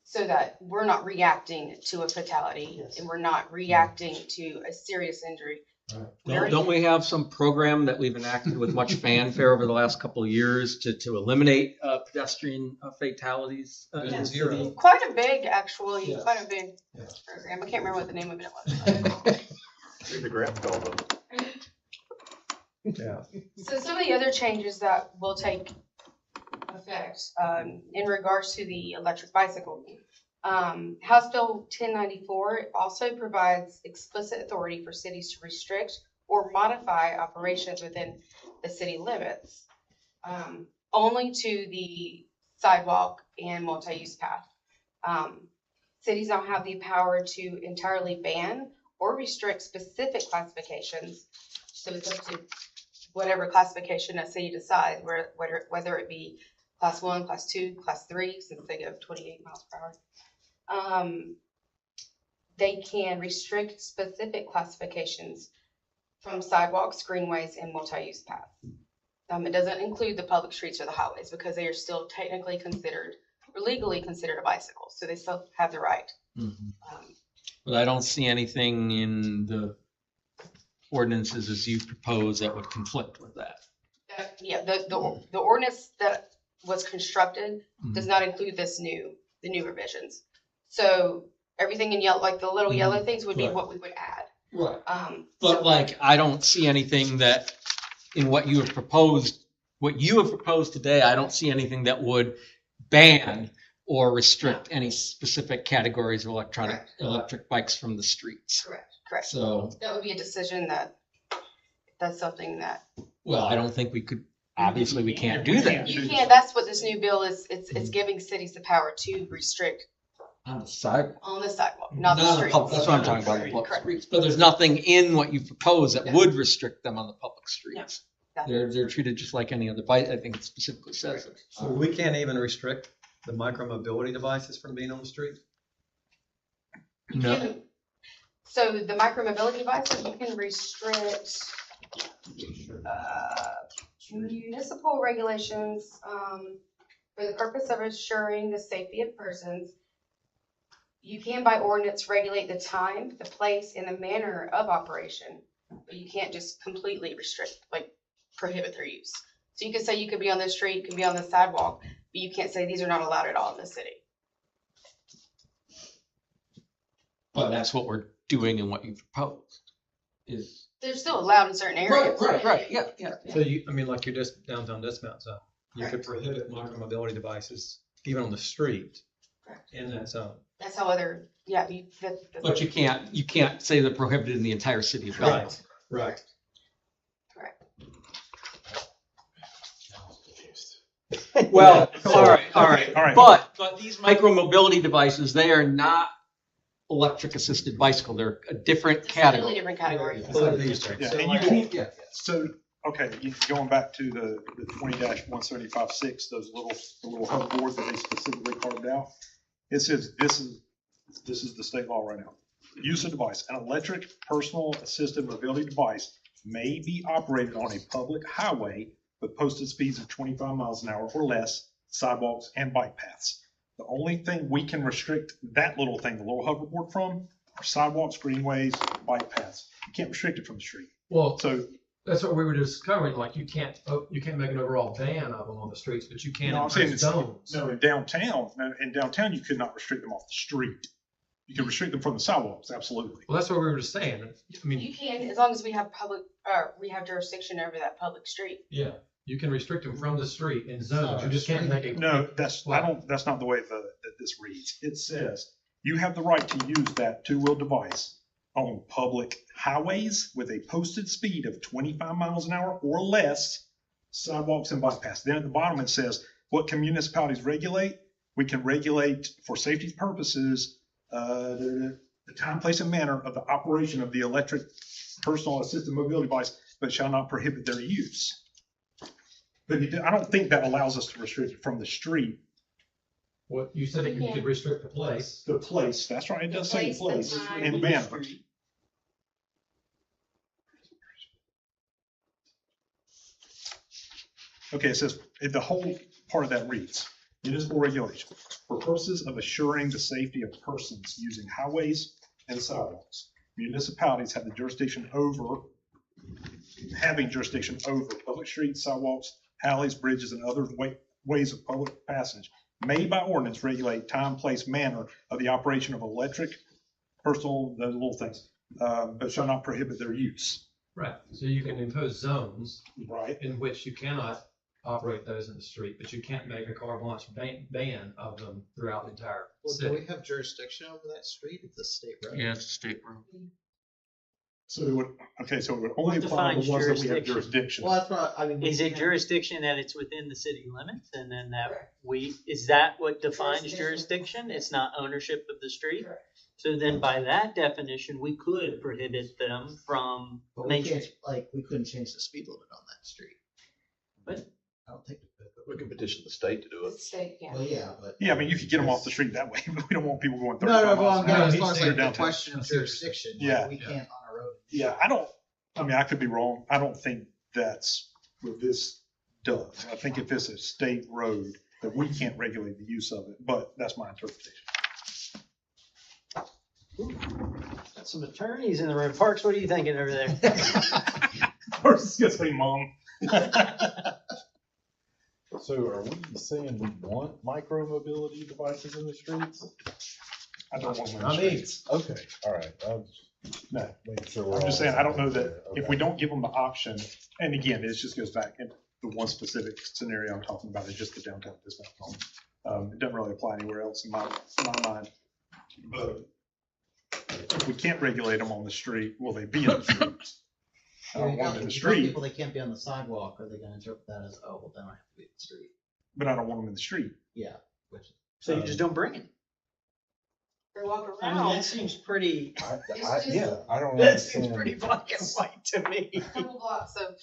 so that we're not reacting to a fatality and we're not reacting to a serious injury. Don't we have some program that we've enacted with much fanfare over the last couple of years to eliminate pedestrian fatalities? in the city? Quite a big, actually, Yes. quite a big Yes. program. I can't remember what the name of it was. The grant called Yeah. So some of the other changes that will take effect in regards to the electric bicycle. House Bill 1094 also provides explicit authority for cities to restrict or modify operations within the city limits, only to the sidewalk and multi-use path. Cities don't have the power to entirely ban or restrict specific classifications. So it's up to whatever classification a city decides, whether it be class 1, class 2, class 3, since they go 28 miles per hour. They can restrict specific classifications from sidewalks, greenways, and multi-use paths. It doesn't include the public streets or the highways because they are still technically considered or legally considered a bicycle, so they still have the right. But I don't see anything in the ordinances as you propose that would conflict with that. Yeah, the ordinance that was constructed does not include the new revisions. So everything in yellow, like the little yellow things would be Right. what we would add. Right. So- But I don't see anything that in what you have proposed today, I don't see anything that would ban or restrict any specific categories of electric bikes from the streets. Correct. So, That would be a decision that's something that. well, I don't think we could, obviously we can't do that. You can't, that's what this new bill is, it's giving cities the power to restrict On the sidewalk. on the sidewalk, not the Not on the streets. public, that's what I'm talking about, the public Correct. streets. But there's nothing in what you propose that would restrict them on the public streets. They're treated just like any other bike. I think it specifically says it. So we can't even restrict the micromobility devices from being on the street? No, So the micromobility devices, you can restrict, municipal regulations, for the purpose of ensuring the safety of persons. You can by ordinance regulate the time, the place, and the manner of operation, but you can't just completely restrict, like prohibit their use. So you can say you could be on the street, you can be on the sidewalk, but you can't say these are not allowed at all in the city. but that's what we're doing and what you proposed is. They're still allowed in certain areas. Right, yeah. So you, I mean, like your downtown dismount zone, you could prohibit micromobility devices even on the street in that zone. That's how other, yeah, But you can't say they're prohibited in the entire city of Belleville. Right. Well, all right. All right. But these micromobility devices, they are not electric assisted bicycle. They're a different It's a completely category. different category. Yeah, So and like- you can, so, okay, going back to the 20-175-6, those the little hoverboards that they specifically carved out. It says, this is the state law right now. Use of device, an electric personal assisted mobility device may be operated on a public highway with posted speeds of 25 miles an hour or less, sidewalks and bike paths. The only thing we can restrict that little thing, the little hoverboard from, are sidewalks, greenways, bike paths. You can't restrict it from the street. Well, So, that's what we were discovering, like you can't make an overall ban of them on the streets, but you can no, I'm saying impose it's, zones. no, in downtown, you could not restrict them off the street. You can restrict them from the sidewalks, absolutely. Well, that's what we were just saying. I mean, You can, as long as we have we have jurisdiction over that public street. yeah, you can restrict them from the street in zones. You just can't make it. No, that's not the way that this reads. It says, you have the right to use that two-wheel device on public highways with a posted speed of 25 miles an hour or less, sidewalks and bike paths. Then at the bottom, it says, what can municipalities regulate? We can regulate for safety purposes, the time, place, and manner of the operation of the electric personal assisted mobility device, but shall not prohibit their use. But I don't think that allows us to restrict it from the street. What you said, you could restrict the place. The place, that's right, it does say The place time. and manner. Okay, it says, the whole part of that reads, municipal regulation, for purposes of assuring the safety of persons using highways and sidewalks. Municipalities have having jurisdiction over public streets, sidewalks, alleys, bridges, and other ways of public passage may by ordinance regulate time, place, manner of the operation of electric, personal, those little things, but shall not prohibit their use. Right. So you can impose zones Right. in which you cannot operate those in the street, but you can't make a carte blanche ban of them throughout the entire Well, do city. we have jurisdiction over that street? It's a state road. Yeah, it's a state road. So it would, so it would only apply to the defines ones that we have jurisdiction? jurisdiction. Well, that's what, I mean. Is it jurisdiction that it's within the city limits and then that is that what defines jurisdiction? It's not ownership of the street? So then by that definition, we could prohibit them from But we making. can't, like, we couldn't change the speed limit on that street. What? I don't think. We can petition the state to do it. State, yeah. Well, yeah, but. Yeah, I mean, you could get them off the street that way, but we don't want people going No, no, 35 but miles I'm an getting hour. as far as through like the downtown. question of jurisdiction. like, Yeah. We can't on a road. Yeah, I could be wrong. I don't think that's what this does. I think if it's a state road, that we can't regulate the use of it, but that's my interpretation. Got some attorneys in the room. Parks, what are you thinking over there? First, it's gonna say mom. So are we saying we want micro mobility devices in the streets? I don't want them in Not the me. streets. Okay, all right. No. Making sure we're I'm all just on saying, the I same don't know page that there. if we Okay. don't give them the option, and again, it just goes back, and the one specific scenario I'm talking about is just the downtown discount zone. It doesn't really apply anywhere else in my mind. But if we can't regulate them on the street, will they be in the streets? I don't want them in the If you tell street, people they can't be on the sidewalk, are they gonna interpret that as, oh, well, then I have to be in the street? but I don't want them in the street. Yeah, which. So you just don't bring it? Or walk I mean, around. that seems pretty, Yeah, I don't that seems understand. pretty black and white to me. A couple blocks of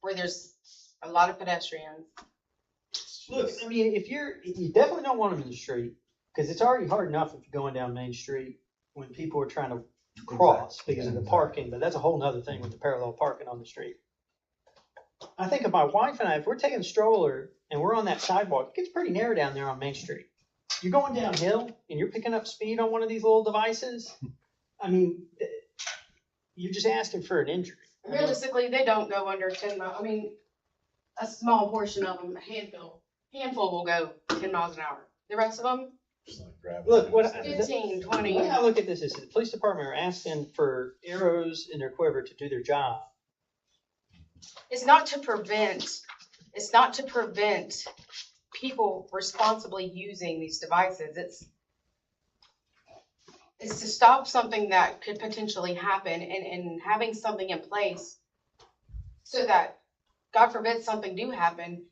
where there's a lot of pedestrians. Look, I mean, you definitely don't want them in the street, because it's already hard enough if you're going down Main Street when people are trying to cross because of the parking, but that's a whole nother thing with the parallel parking on the street. I think of my wife and I, if we're taking a stroller and we're on that sidewalk, it gets pretty narrow down there on Main Street. You're going downhill and you're picking up speed on one of these little devices. I mean, you're just asking for an injury. Realistically, they don't go under 10 miles. I mean, a small portion of them, handful will go 10 miles an hour. The rest of them, Just like grab Look, it. what 15, The 20. way I look at this is the police department are asking for arrows in their quiver to do their job. It's not to prevent people responsibly using these devices. It's to stop something that could potentially happen and having something in place so that, God forbid, something do happen.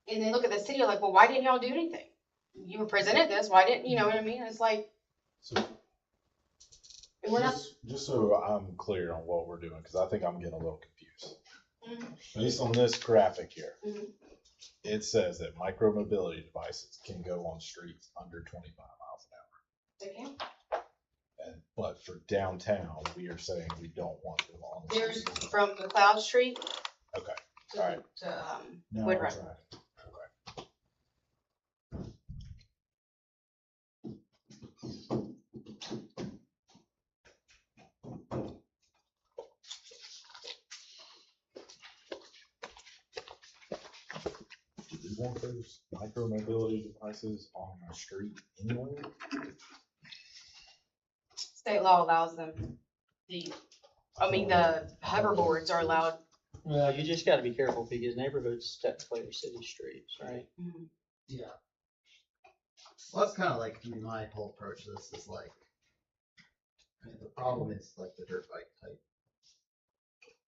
And they look at the city like, well, why didn't y'all do anything? You were presented this, why didn't, you know what I mean? It's like, So and we're not, just so I'm clear on what we're doing, because I think I'm getting a little confused. Mhm. Based on this graphic here, Mhm. it says that micromobility devices can go on streets under 25 miles an hour. they can't. But for downtown, we are saying we don't want them on the There's streets. from McLeod Street Okay, to, Alright. to, now Wood I'm Run. tracking. Okay. Do we want those micromobility devices on the street anyway? State law allows them. The hoverboards are allowed. Well, you just gotta be careful because neighborhoods technically are city streets, right? Yeah. Well, that's kind of like, I mean, my whole approach to this is like, I mean, the problem is like the dirt bike type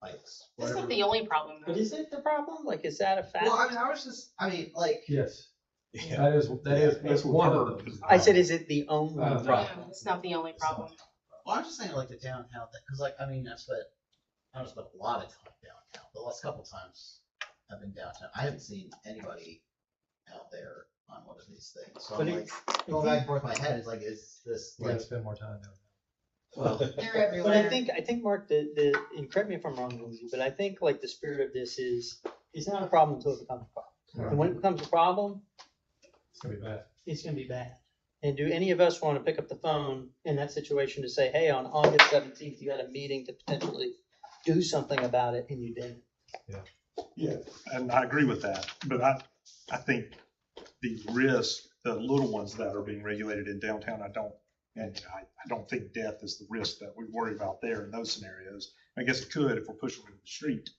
bikes. That's not whatever. the only problem. But is it the problem? Like, is that a fact? Well, I mean, I was just, I mean, like, Yes, Yeah. that's one of them. I said, is it the only Uh, problem? No, it's not the only problem. well, I'm just saying like the downtown thing, because like, I mean, I don't spend a lot of time downtown. The last couple times I've been downtown, I haven't seen anybody out there on one of these things. So But I'm like, going back and forth in my head, it's like, is this You gotta like, spend more time down Well, They're but everywhere. I think, Mark, and correct me if I'm wrong, Lindsay, but I think like the spirit of this is, it's not a problem until it becomes a problem. there. And when it becomes a problem, It's gonna be bad. it's gonna be bad. And do any of us want to pick up the phone in that situation to say, hey, on August 17th, you had a meeting to potentially do something about it and you didn't? Yeah, and I agree with that, but I think the risk, the little ones that are being regulated in downtown, I don't think death is the risk that we worry about there in those scenarios. I guess it could, if we're pushing them in the street,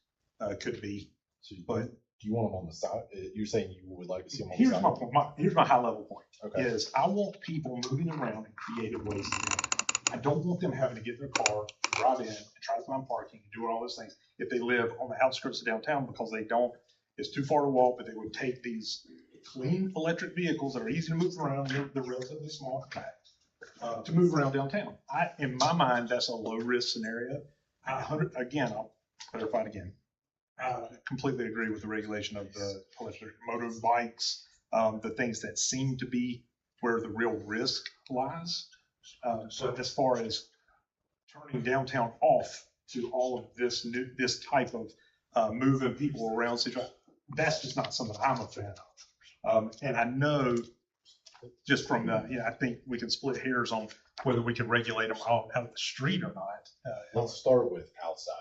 could be, So but do you want them on the side? You're saying you would like to see them on the here's side? my point, here's my high level point, Okay. is I want people moving around in creative ways. I don't want them having to get in their car, drive in, and try to find parking, and do all those things if they live on the outskirts of downtown, because it's too far to walk, but they would take these clean electric vehicles that are easy to move around, they're relatively small compact, to move around downtown. In my mind, that's a low risk scenario. Again, I'll clarify it again. I completely agree with the regulation of the electric motorbikes, the things that seem to be where the real risk lies. So as far as turning downtown off to all of this type of moving people around situation, that's just not something I'm a fan of. And I know just from I think we can split hairs on whether we can regulate them out of the street or not. Let's start with outside.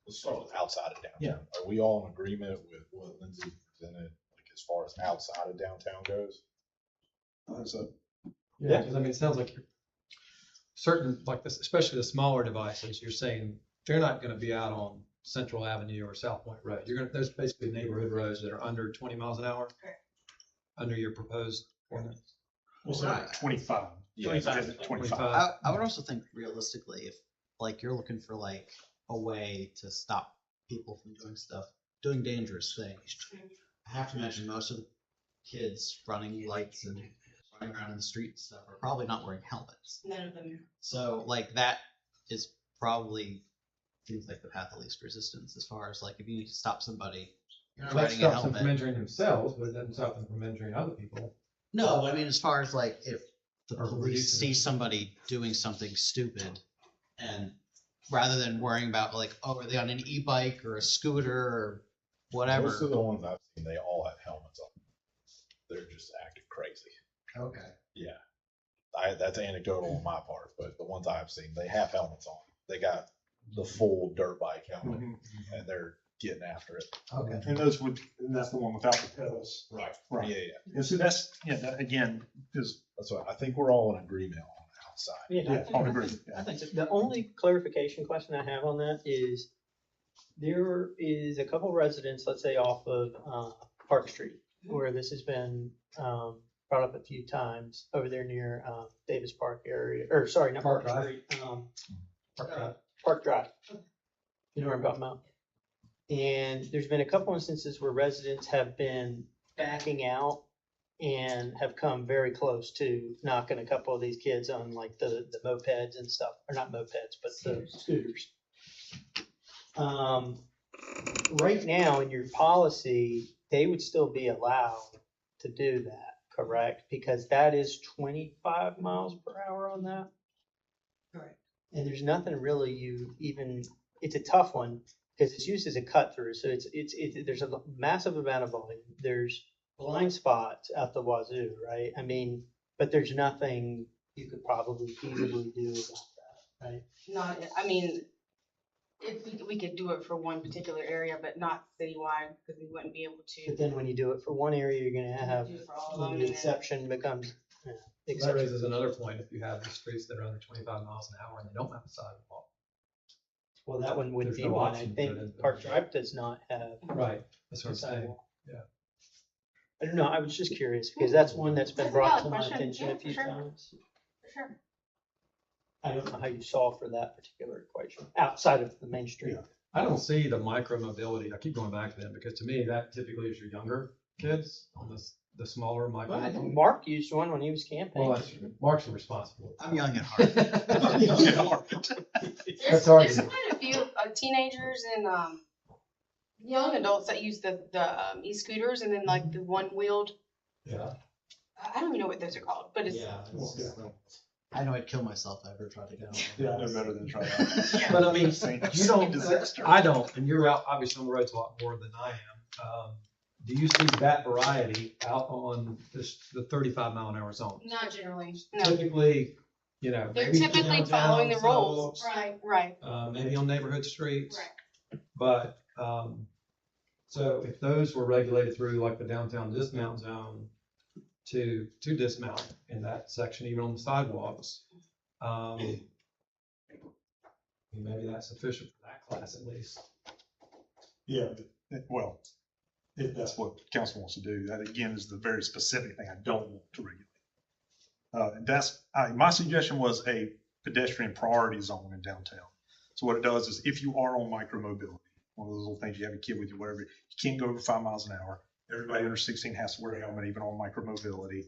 Let's start with outside of downtown. Yeah. Are we all in agreement with what Lindsay presented, like as far as outside of downtown goes? So Yeah, because I mean, it sounds like you're certain, like this, especially the smaller devices, you're saying they're not gonna be out on Central Avenue or South Point Road. There's basically neighborhood roads that are under 20 miles an hour, under your proposed ordinance. we'll say like 25. Yeah. 25. I would also think realistically, if like you're looking for like a way to stop people from doing dangerous things, I have to imagine most of the kids running lights and running around in the street and stuff are probably not wearing helmets. None of them. So like that is probably seems like the path of least resistance as far as like if you stop somebody, you're not That riding a stops them from helmet. injuring themselves, but it doesn't stop them from injuring other people. No, I mean, as far as like if the Or police reducing see it. somebody doing something stupid and rather than worrying about like, oh, are they on an e-bike or a scooter or whatever? Most of the ones I've seen, they all have helmets on. They're just acting crazy. Okay. Yeah. That's anecdotal on my part, but the ones I've seen, they have helmets on. They got the full dirt bike helmet and they're getting after it. Okay. And that's the one without the pedals. Right. Right. Yeah. And so that again, is, That's what I think we're all in agreement on outside. yeah, I would agree. I think so. The only clarification question I have on that is, there is a couple residents, let's say off of Park Street, where this has been brought up a few times over there near Davis Park area, or sorry, not Park Park Drive. Street, Park Drive. Park Drive. You know where I'm talking about? And there's been a couple instances where residents have been backing out and have come very close to knocking a couple of these kids on like the mopeds and stuff, or not mopeds, but the scooters. Right now in your policy, they would still be allowed to do that, correct? Because that is 25 miles per hour on that. Correct. And there's nothing really it's a tough one because it's used as a cut through. So there's a massive amount of volume. There's blind spots out the wazoo, right? I mean, but there's nothing you could probably feasibly do about that, right? Not, I mean, if we could do it for one particular area, but not citywide, because we wouldn't be able But to then when you do it for one area, you're gonna have, do it for all of them. when and the then- exception becomes, That exception. raises another point. If you have the streets that are under 25 miles an hour and they don't have a sidewalk. Well, that one wouldn't There's be no one. I option think for it. Park Drive does not have Right. That's what a I'm saying. sidewalk. Yeah. I don't know, I was just curious, because that's one that's been That's a brought valid to my question. attention Yeah, a for few sure. times. For sure. I don't know how you solve for that particular equation, outside of the main street. I don't see the micro mobility. I keep going back to that because to me, that typically is your younger kids on the smaller micro. Well, I think Mark used one when he was camping. Well, Mark's responsible. I'm young at heart. That's hard. There's quite a few teenagers and young adults that use the e-scooters and then like the one-wheeled, Yeah. I don't even know what those are called, but it's, I know I'd kill myself if I ever tried to go. Yeah, no better than try that. But I mean, Same you don't, disaster. I don't, and you're out obviously on the roads a lot more than I am. Do you see that variety out on the 35 mile an hour zone? not generally, no. Typically, you know, They're maybe typically downtown following the rules. sidewalks, Right. maybe on neighborhood streets. Right. But, so if those were regulated through like the downtown dismount zone to dismount in that section, even on the sidewalks, maybe that's sufficient for that class at least. Yeah, well, if that's what council wants to do, that again is the very specific thing I don't want to regulate. My suggestion was a pedestrian priority zone in downtown. So what it does is if you are on micromobility, one of those little things you have a kid with you, whatever, you can't go over 5 miles an hour. Everybody under 16 has to wear a helmet, even on micromobility.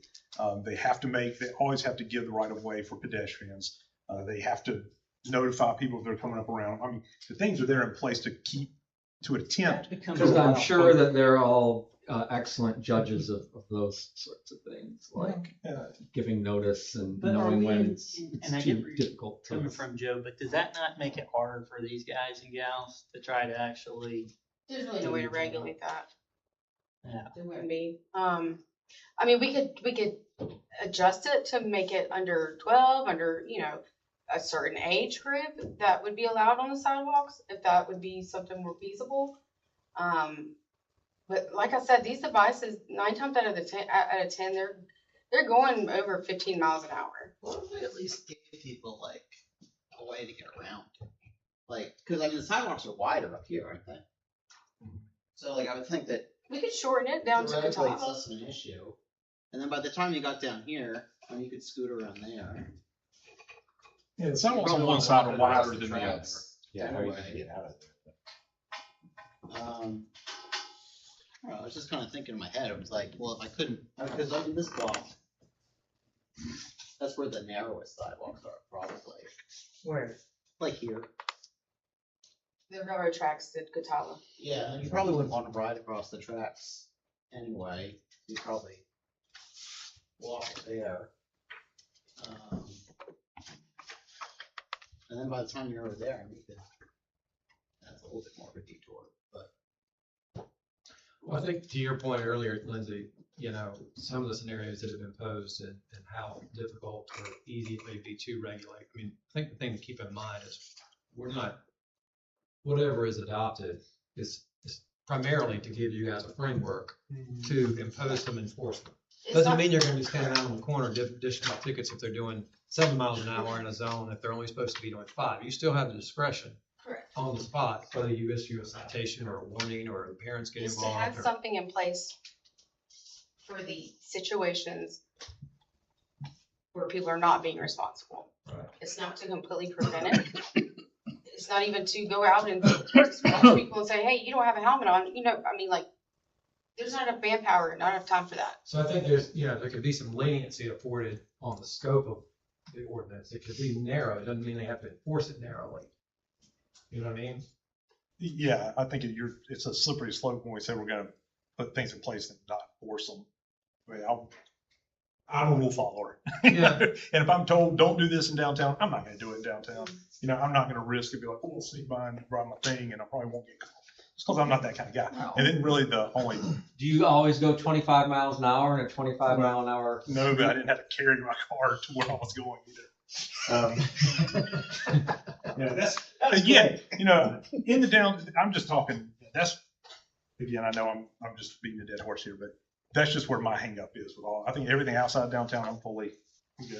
They always have to give the right of way for pedestrians. They have to notify people if they're coming up around. I mean, the things are there in place to attempt. Because I'm sure that they're all excellent judges of those sorts of things, like giving notice and But are knowing we when in- it's and I get too where you're difficult to. Coming from Joe, but does that not make it harder for these guys and gals to try to actually? There's really no way to regulate that. Yeah. There wouldn't be. I mean, we could adjust it to make it under 12, under, a certain age group that would be allowed on the sidewalks, if that would be something more feasible. But like I said, these devices, 9 times out of 10, they're going over 15 miles an hour. What if we at least gave people like a way to get around? Like, because I mean the sidewalks are wider up here, aren't they? So like I would think that We could shorten it down to the theoretically it's top. less of an issue. And then by the time you got down here, you could scoot around there. Yeah, the sidewalks on one side are wider than the other. Tracks. Yeah, how are you Anyway. gonna get out of there? I don't know, I was just kind of thinking in my head, it was like, well, if I couldn't, because I mean, this block, that's where the narrowest sidewalks are, probably, Where? like here. The railroad tracks did Catawba. Yeah, and you probably wouldn't want to ride across the tracks anyway. You'd probably walk there. And then by the time you're over there, you could, that's a little bit more of a detour, but. Well, I think to your point earlier, Lindsay, you know, some of the scenarios that have been posed and how difficult or easy it may be to regulate. I mean, I think the thing to keep in mind is we're not, whatever is adopted is primarily to give you guys a framework to impose some enforcement. Doesn't mean you're gonna be standing out on the corner dishing out tickets if they're doing 7 miles an hour in a zone, if they're only supposed to be doing 5. You still have the discretion Correct. on the spot, whether you issue a citation or a warning or the parents get Is to involved. have or- something in place for the situations where people are not being responsible. Right. It's not to completely prevent it. It's not even to go out and watch people and say, hey, you don't have a helmet on, you know, I mean, like, there's not enough manpower, not enough time for that. So I think there's, you know, there could be some leniency afforded on the scope of the ordinance. It could be narrow. It doesn't mean they have to enforce it narrowly. You know what I mean? Yeah, I think it's a slippery slope when we say we're gonna put things in place and not force them. I mean, I'm a rule follower. Yeah. And if I'm told, don't do this in downtown, I'm not gonna do it in downtown. You know, I'm not gonna risk it, be like, oh, I'll sneak by and ride my thing, and I probably won't get caught. It's because I'm not that kind of guy. And then really the only, Do you always go 25 miles an hour in a 25 mile an hour? no, but I didn't have to carry my car to where I was going either. Yeah, that's, again, you know, in the down, I'm just talking, that's, again, I know I'm just beating a dead horse here, but that's just where my hang up is with all, I think everything outside downtown, I'm good,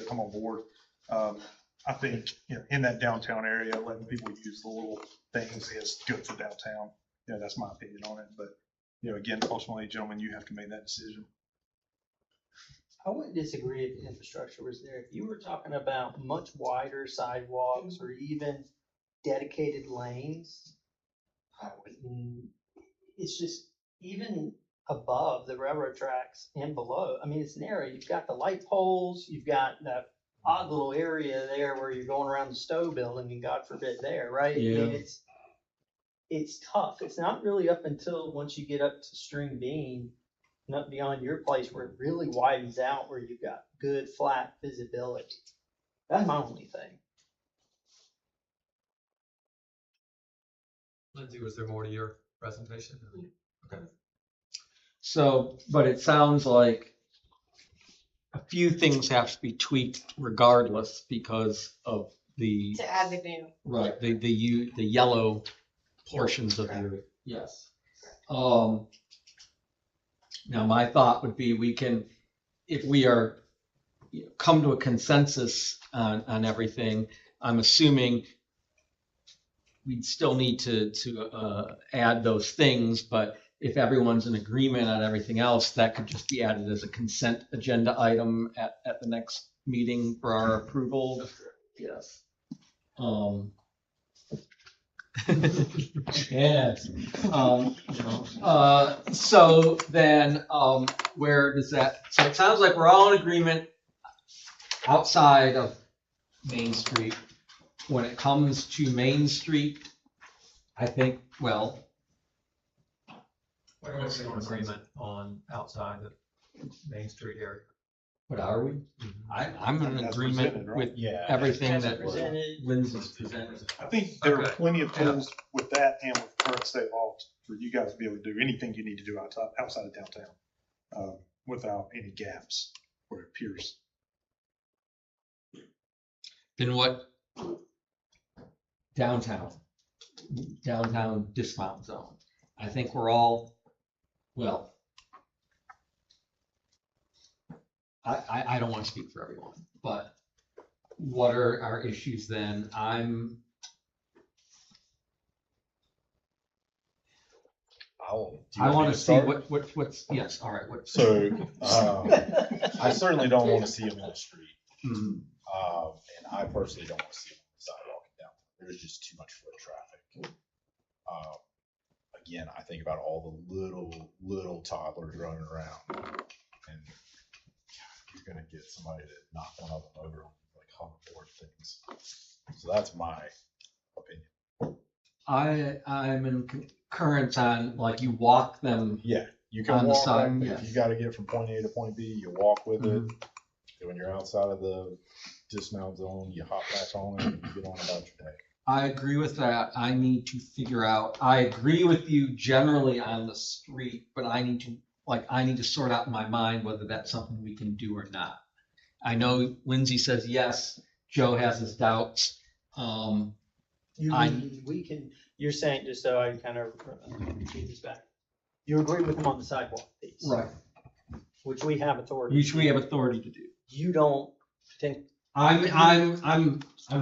I'm on board. I think, you know, in that downtown area, letting people use the little things is good for downtown. You know, that's my opinion on it, but, you know, again, ultimately, gentlemen, you have to make that decision. I wouldn't disagree if the infrastructure was there. If you were talking about much wider sidewalks or even dedicated lanes, it's just even above the railroad tracks and below. I mean, it's narrow. You've got the light poles, you've got that odd little area there where you're going around the Stowe building and God forbid there, right? I mean, Yeah. it's tough. It's not really up until once you get up to String Bean and up beyond your place where it really widens out where you've got good flat visibility. That's my only thing. Lindsay, was there more to your presentation? Okay. So, but it sounds like a few things have to be tweaked regardless because of the, To add the new. right, the yellow portions of your, yes. Now my thought would be we can, if we are, you know, come to a consensus on everything, I'm assuming we'd still need to add those things, but if everyone's in agreement on everything else, that could just be added as a consent agenda item at the next meeting for our approval. Yes. Yes. So then, where does that, so it sounds like we're all in agreement outside of Main Street. When it comes to Main Street, I think, well, We're mostly in agreement on outside the Main Street area. what are we? I'm in That's agreement presented, right? with Yeah. everything As that presented. Lindsay's presented. I think there are Okay. plenty of tools with that and with current state law for you guys to be able to do anything you need to do outside of downtown, without any gaps where it appears. Then what? Downtown dismount zone. I think we're all, well, I don't want to speak for everyone, but what are our issues then? do you I me want to see start? what's, yes, all right. So, I certainly don't want to see them on the street. Mhm. And I personally don't want to see them on the sidewalk and down. There's just too much foot traffic. Again, I think about all the little toddlers running around, and you're gonna get somebody to knock one of them over on like hoverboard things. So that's my opinion. I'm in concurrence on, like, you walk them. Yeah, you On can the walk side, back, yes. if you gotta get from point A to point B, you walk with it. Mhm. When you're outside of the dismount zone, you hop back on it and you get on about your day. I agree with that. I need to figure out, I agree with you generally on the street, but I need to sort out in my mind whether that's something we can do or not. I know Lindsay says yes, Joe has his doubts. We can, you're saying, just so I kind of read this back, you agree with him on the sidewalk piece? Right. Which we have authority. Which we have authority to do. You don't think, I'm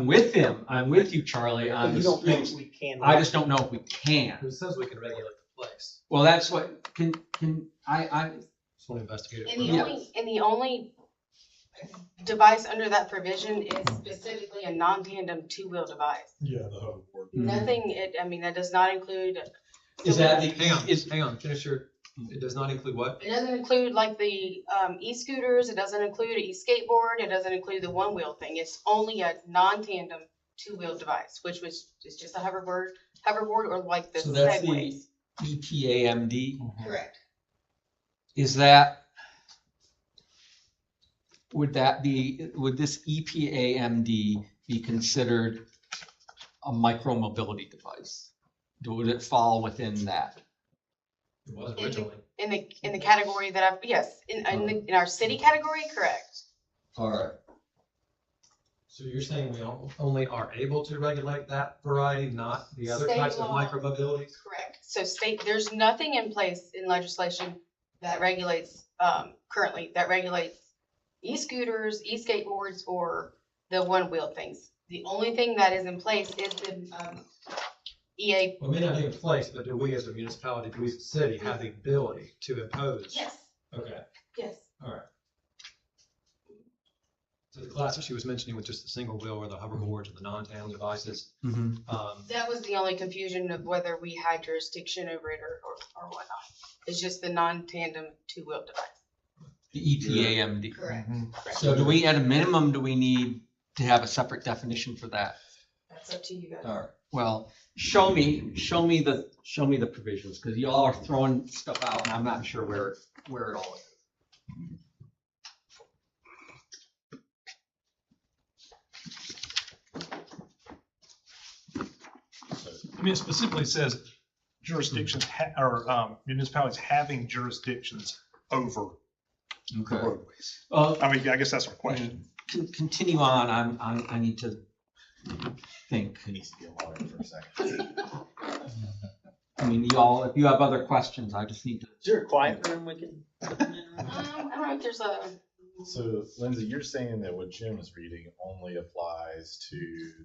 with him. I'm with you, Charlie, on the you don't think streets. we can. I just don't know if we can. Who says we can regulate the place? Well, that's what, I, Just want to investigate it. And the Yeah. only device under that provision is specifically a non-tandem two-wheel device. Yeah, the hoverboard. Nothing, that does not include. is that the, Hang on, finish your, it does not include what? It doesn't include like the e-scooters, it doesn't include an e-skateboard, it doesn't include the one-wheel thing. It's only a non-tandem two-wheel device, which is just a hoverboard or like the so that's the Segways. EPAMD? Correct. Is that, would this EPAMD be considered a micro-mobility device? Would it fall within that? It was originally. In the category that yes, in our city category, correct. All right. So you're saying we only are able to regulate that variety, not the other State types of law. micro-mobilities? Correct. So there's nothing in place in legislation that regulates, currently, that regulates e-scooters, e-skateboards, or the one-wheel things. The only thing that is in place is the, EA. Well, it may not be in place, but do we as a municipality, do we as a city have the ability to impose? Yes, Okay, yes. all right. So the class that she was mentioning with just the single wheel or the hoverboards or the non-tandem devices, That was the only confusion of whether we had jurisdiction over it or whatnot. It's just the non-tandem two-wheel device. The EPAMD. Correct. So do we, at a minimum, do we need to have a separate definition for that? That's up to you guys. All right. Well, show me the provisions, because y'all are throwing stuff out and I'm not sure where it all is. I mean, it specifically says jurisdictions or municipalities having jurisdictions over the roadways. I mean, I guess that's our question. Continue on. I need to think. He needs to be a lawyer for a second. I mean, y'all, if you have other questions, I just need to. Is there a quiet room we can? I don't know if there's a. So Lindsay, you're saying that what Jim is reading only applies to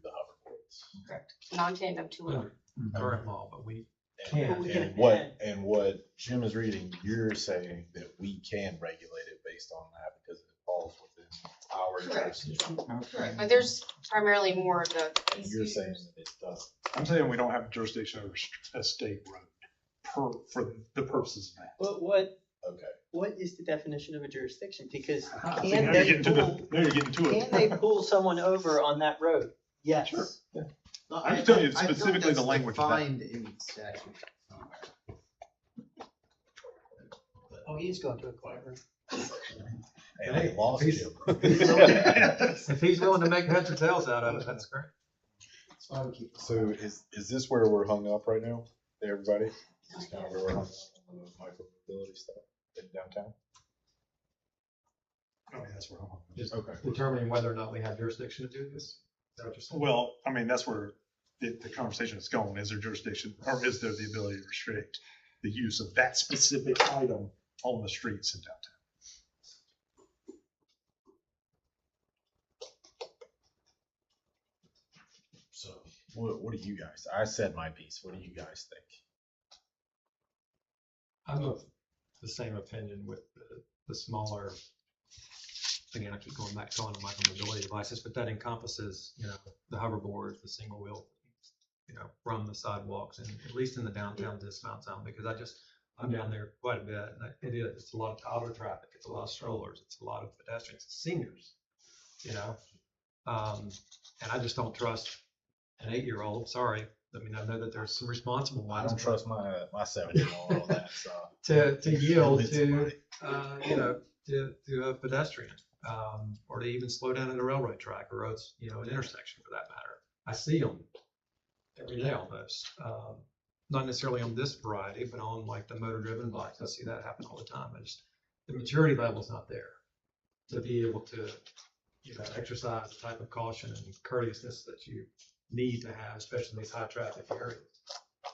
the hoverboards. Correct. Non-tandem two-wheel. Current law, but we And, can. and what Jim is reading, you're saying that we can regulate it based on that because it falls within our Correct. jurisdiction. Correct. But there's primarily more of the. And you're saying that it doesn't. I'm saying we don't have jurisdiction over a state road for the purposes of that. But what Okay. is the definition of a jurisdiction? Because I think can now you're they getting to pull, now you're getting to it. can they pull someone over on that road? Yes. Sure. No, I'm just telling you I feel specifically the that's language of that. Defined in statute somewhere. Oh, he's going to a quiet room. And I lost he's- Jim. If he's willing to make heads or tails out of it, that's great. That's why we keep. So is this where we're hung up right now, everybody? Is kind of where we're hung up on the micro-mobility stuff in downtown? I mean, that's where I'm. Just Okay. determining whether or not we have jurisdiction to do this. Is that what you're saying? Well, I mean, that's where the conversation is going. Is there jurisdiction or is there the ability to restrict the use of that specific item on the streets in downtown? So what do you guys, I said my piece. What do you guys think? I'm of the same opinion with the smaller, again, I keep going back to calling them micro-mobility devices, but that encompasses, the hoverboards, the single wheel, from the sidewalks and at least in the downtown dismount zone, because I'm down there quite a bit. And it's a lot of auto traffic. It's a lot of strollers. It's a lot of pedestrians, seniors, and I just don't trust an 8-year-old, sorry, I mean, I know that there's some responsible I ones. don't trust my 7-year-old on that, so. To yield Hit to, somebody. to a pedestrian, or to even slow down at a railroad track or an intersection for that matter. I see them every day almost. Not necessarily on this variety, but on like the motor driven bikes. I see that happen all the time. The maturity level's not there to be able to, exercise the type of caution and courteousness that you need to have, especially in these high traffic areas,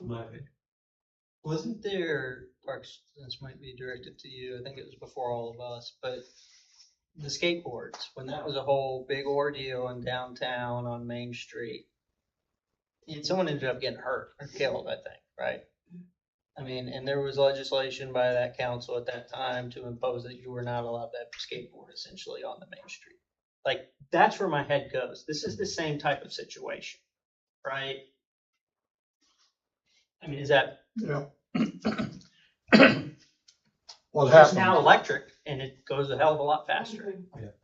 in my opinion. Wasn't there, Parks, this might be directed to you, I think it was before all of us, but the skateboards, when that was a whole big ordeal in downtown on Main Street, and someone ended up getting hurt or killed, I think, right? I mean, and there was legislation by that council at that time to impose that you were not allowed to have a skateboard essentially on the Main Street. Like, that's where my head goes. This is the same type of situation, right? I mean, is that Yeah. It's What happened? now electric and it goes a hell of a lot faster.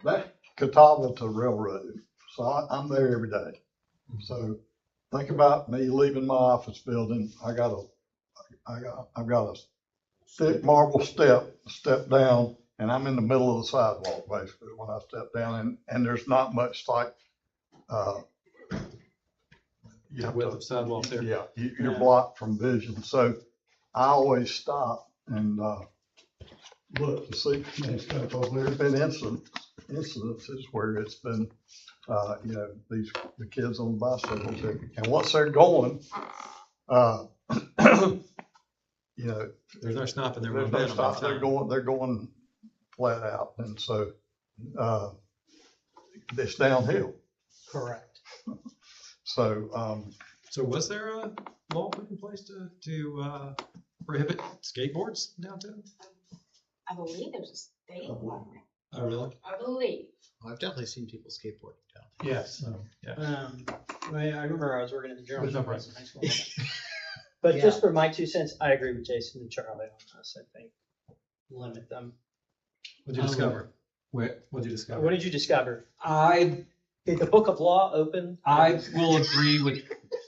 That Catawba to Railroad, so I'm there every day. So think about me leaving my office building. I've got a thick marble step down, and I'm in the middle of the sidewalk basically when I step down, and there's not much like, you have Width to- of sidewalk there. Yeah, you're blocked from vision. So I always stop and, look to see, because there's been incidences where it's been, the kids on the bicycles, and once they're going, There's no stopping their there's no momentum. stop, they're going flat out, and so, it's downhill. Correct. So, So was there a law put in place to prohibit skateboards downtown? I believe there's a state law. Oh, really? I believe. I've definitely seen people skateboarding down. Yes. I remember I was working at the Journal. There's no in price. high school. But Yeah. just for my 2 cents, I agree with Jason and Charlie on this, I think. Limit them. What'd you discover? What'd you discover? What did you discover? Did the book of law open? I will agree with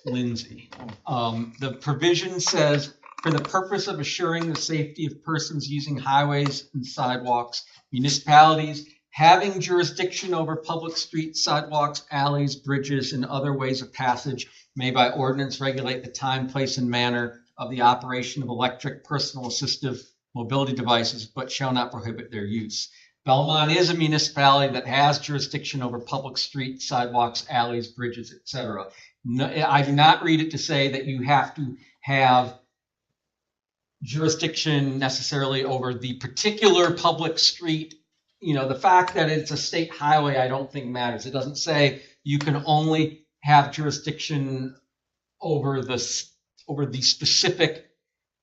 Lindsay. The provision says, for the purpose of assuring the safety of persons using highways and sidewalks, municipalities having jurisdiction over public streets, sidewalks, alleys, bridges, and other ways of passage may by ordinance regulate the time, place, and manner of the operation of electric personal assistive mobility devices, but shall not prohibit their use. Belmont is a municipality that has jurisdiction over public streets, sidewalks, alleys, bridges, etc. No, I do not read it to say that you have to have jurisdiction necessarily over the particular public street. The fact that it's a state highway, I don't think matters. It doesn't say you can only have jurisdiction over the specific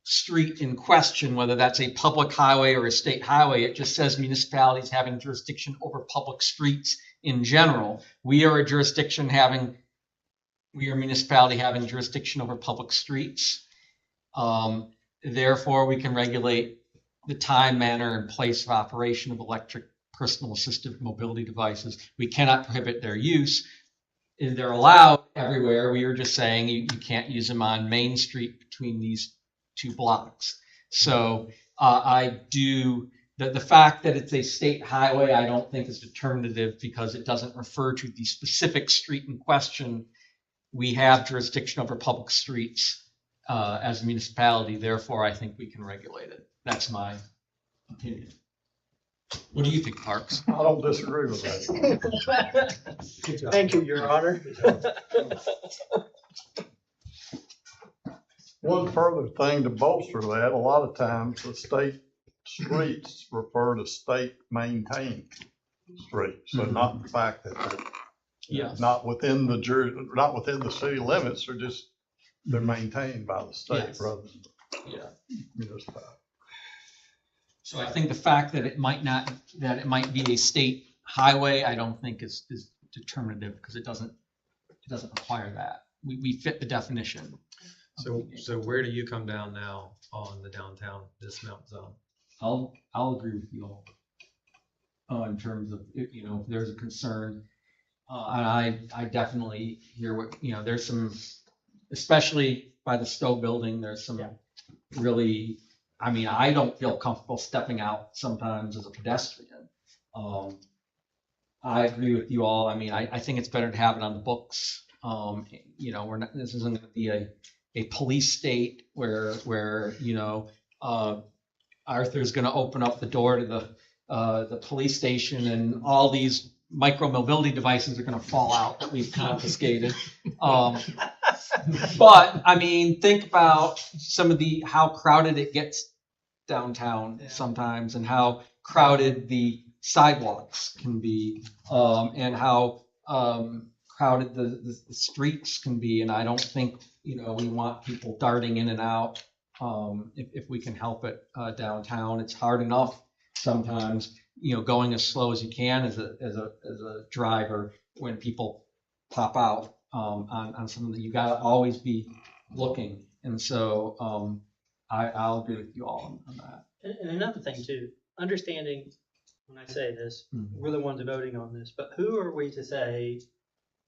street in question, whether that's a public highway or a state highway. It just says municipalities having jurisdiction over public streets in general. We are a municipality having jurisdiction over public streets. Therefore, we can regulate the time, manner, and place of operation of electric personal assistive mobility devices. We cannot prohibit their use. They're allowed everywhere. We were just saying you can't use them on Main Street between these 2 blocks. So the fact that it's a state highway, I don't think is determinative because it doesn't refer to the specific street in question. We have jurisdiction over public streets as a municipality. Therefore, I think we can regulate it. That's my opinion. What do you think, Parks? I don't disagree with that. Thank you, Your Honor. One further thing to bolster that, a lot of times the state streets refer to state maintained streets. So not the fact that they're not within the city limits, they're maintained by the state rather than municipality. So I think the fact that it might be a state highway, I don't think is determinative because it doesn't require that. We fit the definition. So where do you come down now on the downtown dismount zone? I'll agree with you all in terms of if there's a concern, and I definitely hear what there's some especially by the Stowe building, there's some really, I mean, I don't feel comfortable stepping out sometimes as a pedestrian. I agree with you all. I mean, I think it's better to have it on the books. You know, we're not, this isn't gonna be a police state where, you know, Arthur's gonna open up the door to the police station and all these micro mobility devices are gonna fall out that we've confiscated. But I mean, think about some of how crowded it gets downtown sometimes, and how crowded the sidewalks can be, and how crowded the streets can be. And I don't think, you know, we want people darting in and out. If we can help it downtown, it's hard enough sometimes, you know, going as slow as you can as a driver when people pop out on some of the, you gotta always be looking. And so I'll agree with you all on that. And another thing too, understanding, when I say this, we're the ones voting on this, but who are we to say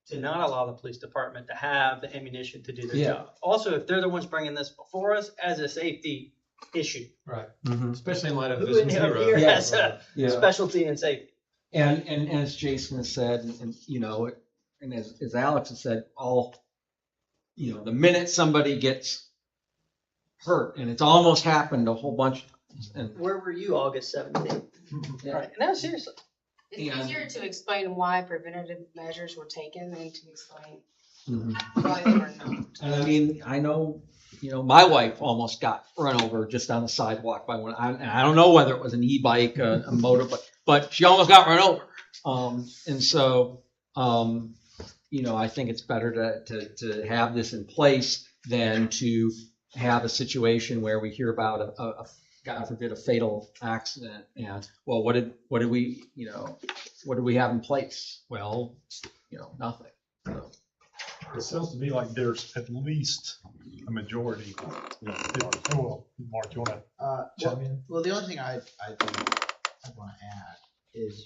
to not allow the police department to have the ammunition to do their job? Also, if they're the ones bringing this before us as a safety issue. Right. Mm-hmm. Especially in light of Who Vision in Zero. here has a Yeah. specialty in safety? And as Jason has said, and you know, and as Alex has said, you know, the minute somebody gets hurt, and it's almost happened a whole bunch. And Where were you August 17th? Right. No, seriously. It's easier to explain why preventative measures were taken than to explain Mhm. why they were not. And I mean, I know, you know, my wife almost got run over just on the sidewalk by one. And I don't know whether it was an e-bike, a motor, but she almost got run over. And so, you know, I think it's better to have this in place than to have a situation where we hear about a God forbid, a fatal accident. And well, what did we, you know, what did we have in place? Well, you know, nothing. So. It sounds to me like there's at least a majority. Well, Mark, you wanna chime in? Well, the only thing I want to add is,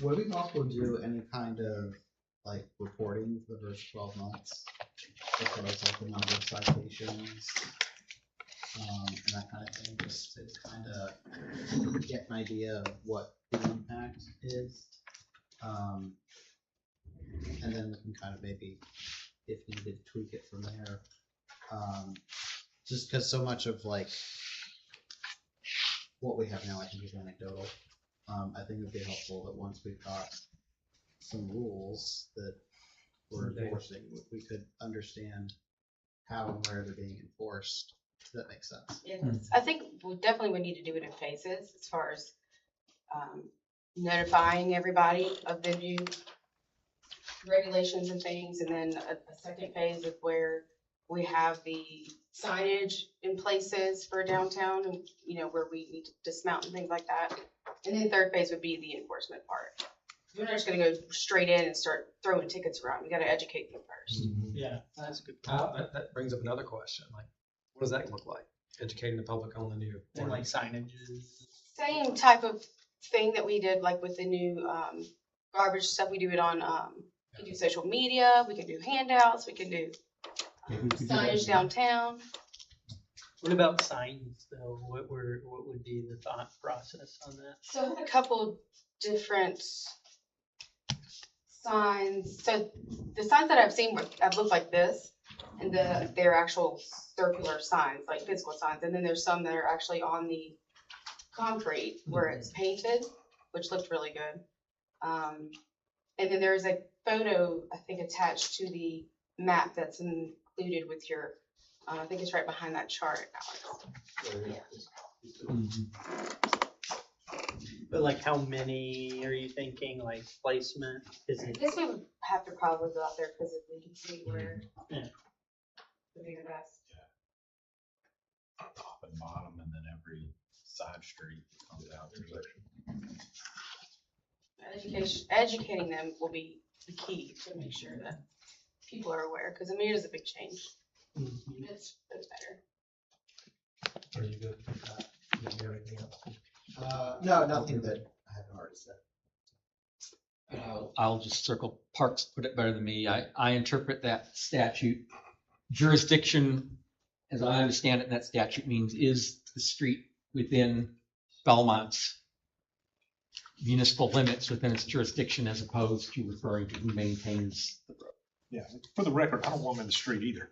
would it be possible to do any kind of like reporting for the first 12 months? As far as like the number of citations, and that kind of thing, just to kind of get an idea of what the impact is. And then we can kind of maybe, if needed, tweak it from there. Just because so much of like what we have now, I think, is anecdotal. I think it would be helpful that once we've got some rules that we're enforcing, we could understand how and where they're being enforced. Does that make sense? Yes. I think we definitely would need to do it in phases as far as notifying everybody of the new regulations and things, and then a second phase of where we have the signage in places for downtown, and you know, where we need to dismount and things like that. And then third phase would be the enforcement part. We're not just gonna go straight in and start throwing tickets around. We gotta educate them first. Yeah, that's a good That brings up another question, like, what does that look like? Educating the public on the new. And like signages. Same type of thing that we did like with the new garbage stuff. We do it on, we can do social media, we can do handouts, we can do signage downtown. What about signs though? What would be the thought process on that? So I had a couple different signs. So the signs that I've seen have looked like this, and they're actual circular signs, like physical signs. And then there's some that are actually on the concrete where it's painted, which looked really good. And then there's a photo, I think, attached to the map that's included with your, I think it's right behind that chart, Alex. Yeah. But like, how many are you thinking? Like placement? Is I it? guess we would have to probably go out there physically to see where Yeah. would be the best. Top and bottom, and then every side street on the intersection. Educating them will be the key to make sure that people are aware, because I mean, it is a big change. It's better. Are you good with that? Do you have anything else? No, nothing that I haven't already said. I'll just circle Parks put it better than me. I interpret that statute jurisdiction, as I understand it, and that statute means, is the street within Belmont's municipal limits within its jurisdiction, as opposed to referring to who maintains the road. Yeah, for the record, I don't want them in the street either.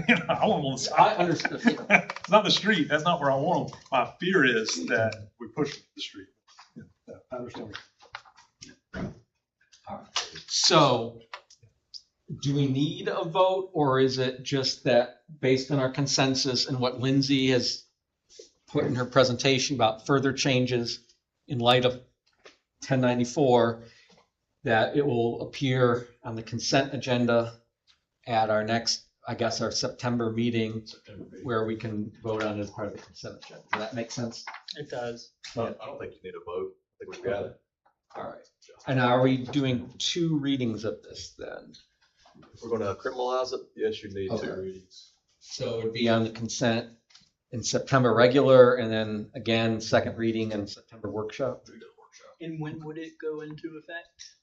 You know, I want them on the side. I understood. It's not the street, that's not where I want them. My fear is that we push them to the street. Yeah, I understand. So, do we need a vote, or is it just that based on our consensus and what Lindsay has put in her presentation about further changes in light of 1094, that it will appear on the consent agenda at our next, I guess, our September meeting, where we can vote on it as part of the consent agenda? Does that make sense? It does. I don't think you need a vote. I think we've got it. All right. And are we doing 2 readings of this then? If we're gonna criminalize it, yes, you need 2 Okay. readings. So it would be on the consent in September regular, and then again, second reading and September workshop. And when would it go into effect?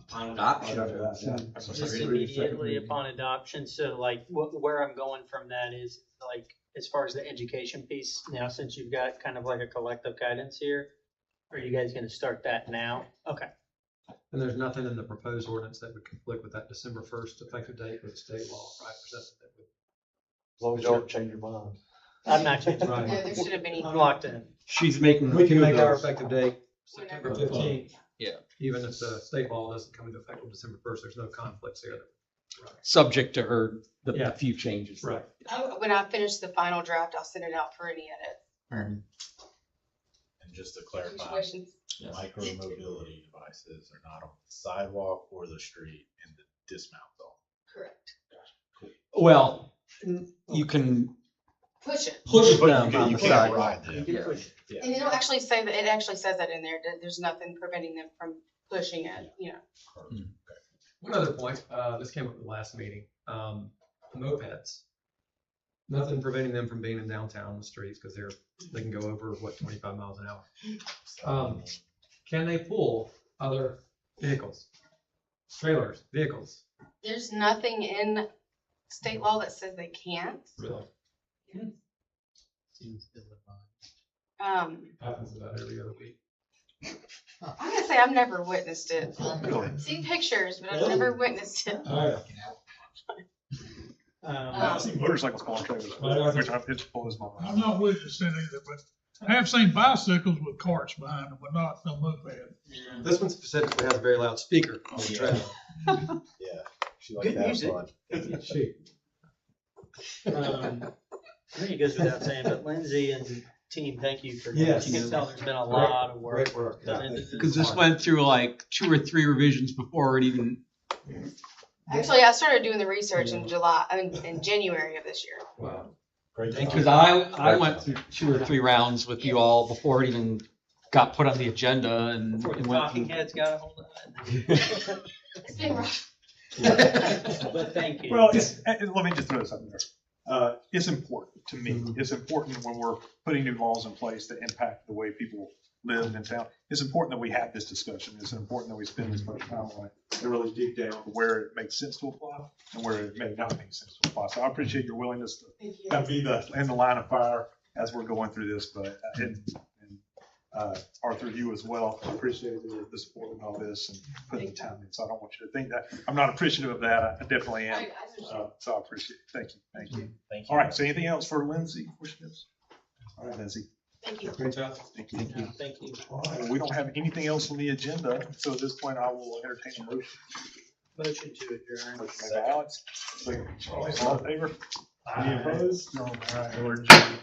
Upon adoption. Just immediately upon adoption, so like, where I'm going from that is, like, as far as the education piece, now, since you've got kind of like a collective guidance here, are you guys gonna start that now? Okay. And there's nothing in the proposed ordinance that would conflict with that December 1st effective date with the state law, right? As long as y'all don't change your mind. I'm not changing. Right. No, there should have been. I'm locked in. She's making. We can make our those. effective date September 15th. Yeah. Even if the state law doesn't come into effect on December 1st, there's no conflicts there. Subject to her, the Yeah. few changes. Right. When I finish the final draft, I'll send it out for any edit. And just to clarify, Situations. micro mobility devices are not on the sidewalk or the street in the dismount zone. Correct. Well, you can Push it. push But them on you the can't sidewalk. ride them. Yeah. Yeah. And it'll actually say that, it actually says that in there, that there's nothing preventing them from pushing it, you know. One other point, this came up at the last meeting, mopeds. Nothing preventing them from being in downtown streets, because they can go over, 25 miles an hour. Can they pull other vehicles, trailers, vehicles? There's nothing in state law that says they can't. Really? Seems ill-advised. Happens about every other week. I'm gonna say I've never witnessed it. Seen pictures, but I've never witnessed it. I've seen motorcycles go on trailers, which it blows my mind. I'm not witnessing either, but I have seen bicycles with carts behind them, but not no moped. This one specifically has a very loud speaker on the trailer. Yeah. She likes to have fun. I think it goes without saying, but Lindsay and team, thank you for this. Yes. You can tell there's been a lot of work Great work. done into this. Because this went through like 2 or 3 revisions before it even. Actually, I started doing the research in in January of this year. Wow. Great. Because I went through 2 or 3 rounds with you all before it even got put on the agenda, and Before it the went talking through. heads got a hold of it. It's been rough. But thank you. Well, let me just throw this out there. It's important to me. It's important when we're putting new laws in place that impact the way people live in town. It's important that we have this discussion. It's important that we spend as much time on it to really dig down to where it makes sense to apply and where it may not make sense to apply. So I appreciate your willingness to kind of be in the line of fire as we're going through this, but Arthur, you as well. I appreciate the support and all this and putting the time in. So I don't want you to think that I'm not appreciative of that. I definitely am. So I appreciate it. Thank you. Thank you. Thank you. All right. So anything else for Lindsay? All right, Lindsay. Thank you. Great job. Thank you. Thank you. All right. Well, we don't have anything else on the agenda. So at this point, I will entertain a motion. Motion to adjourn. Motion made by Alex. Second. All in favor? Any opposed? All right. We're adjourned.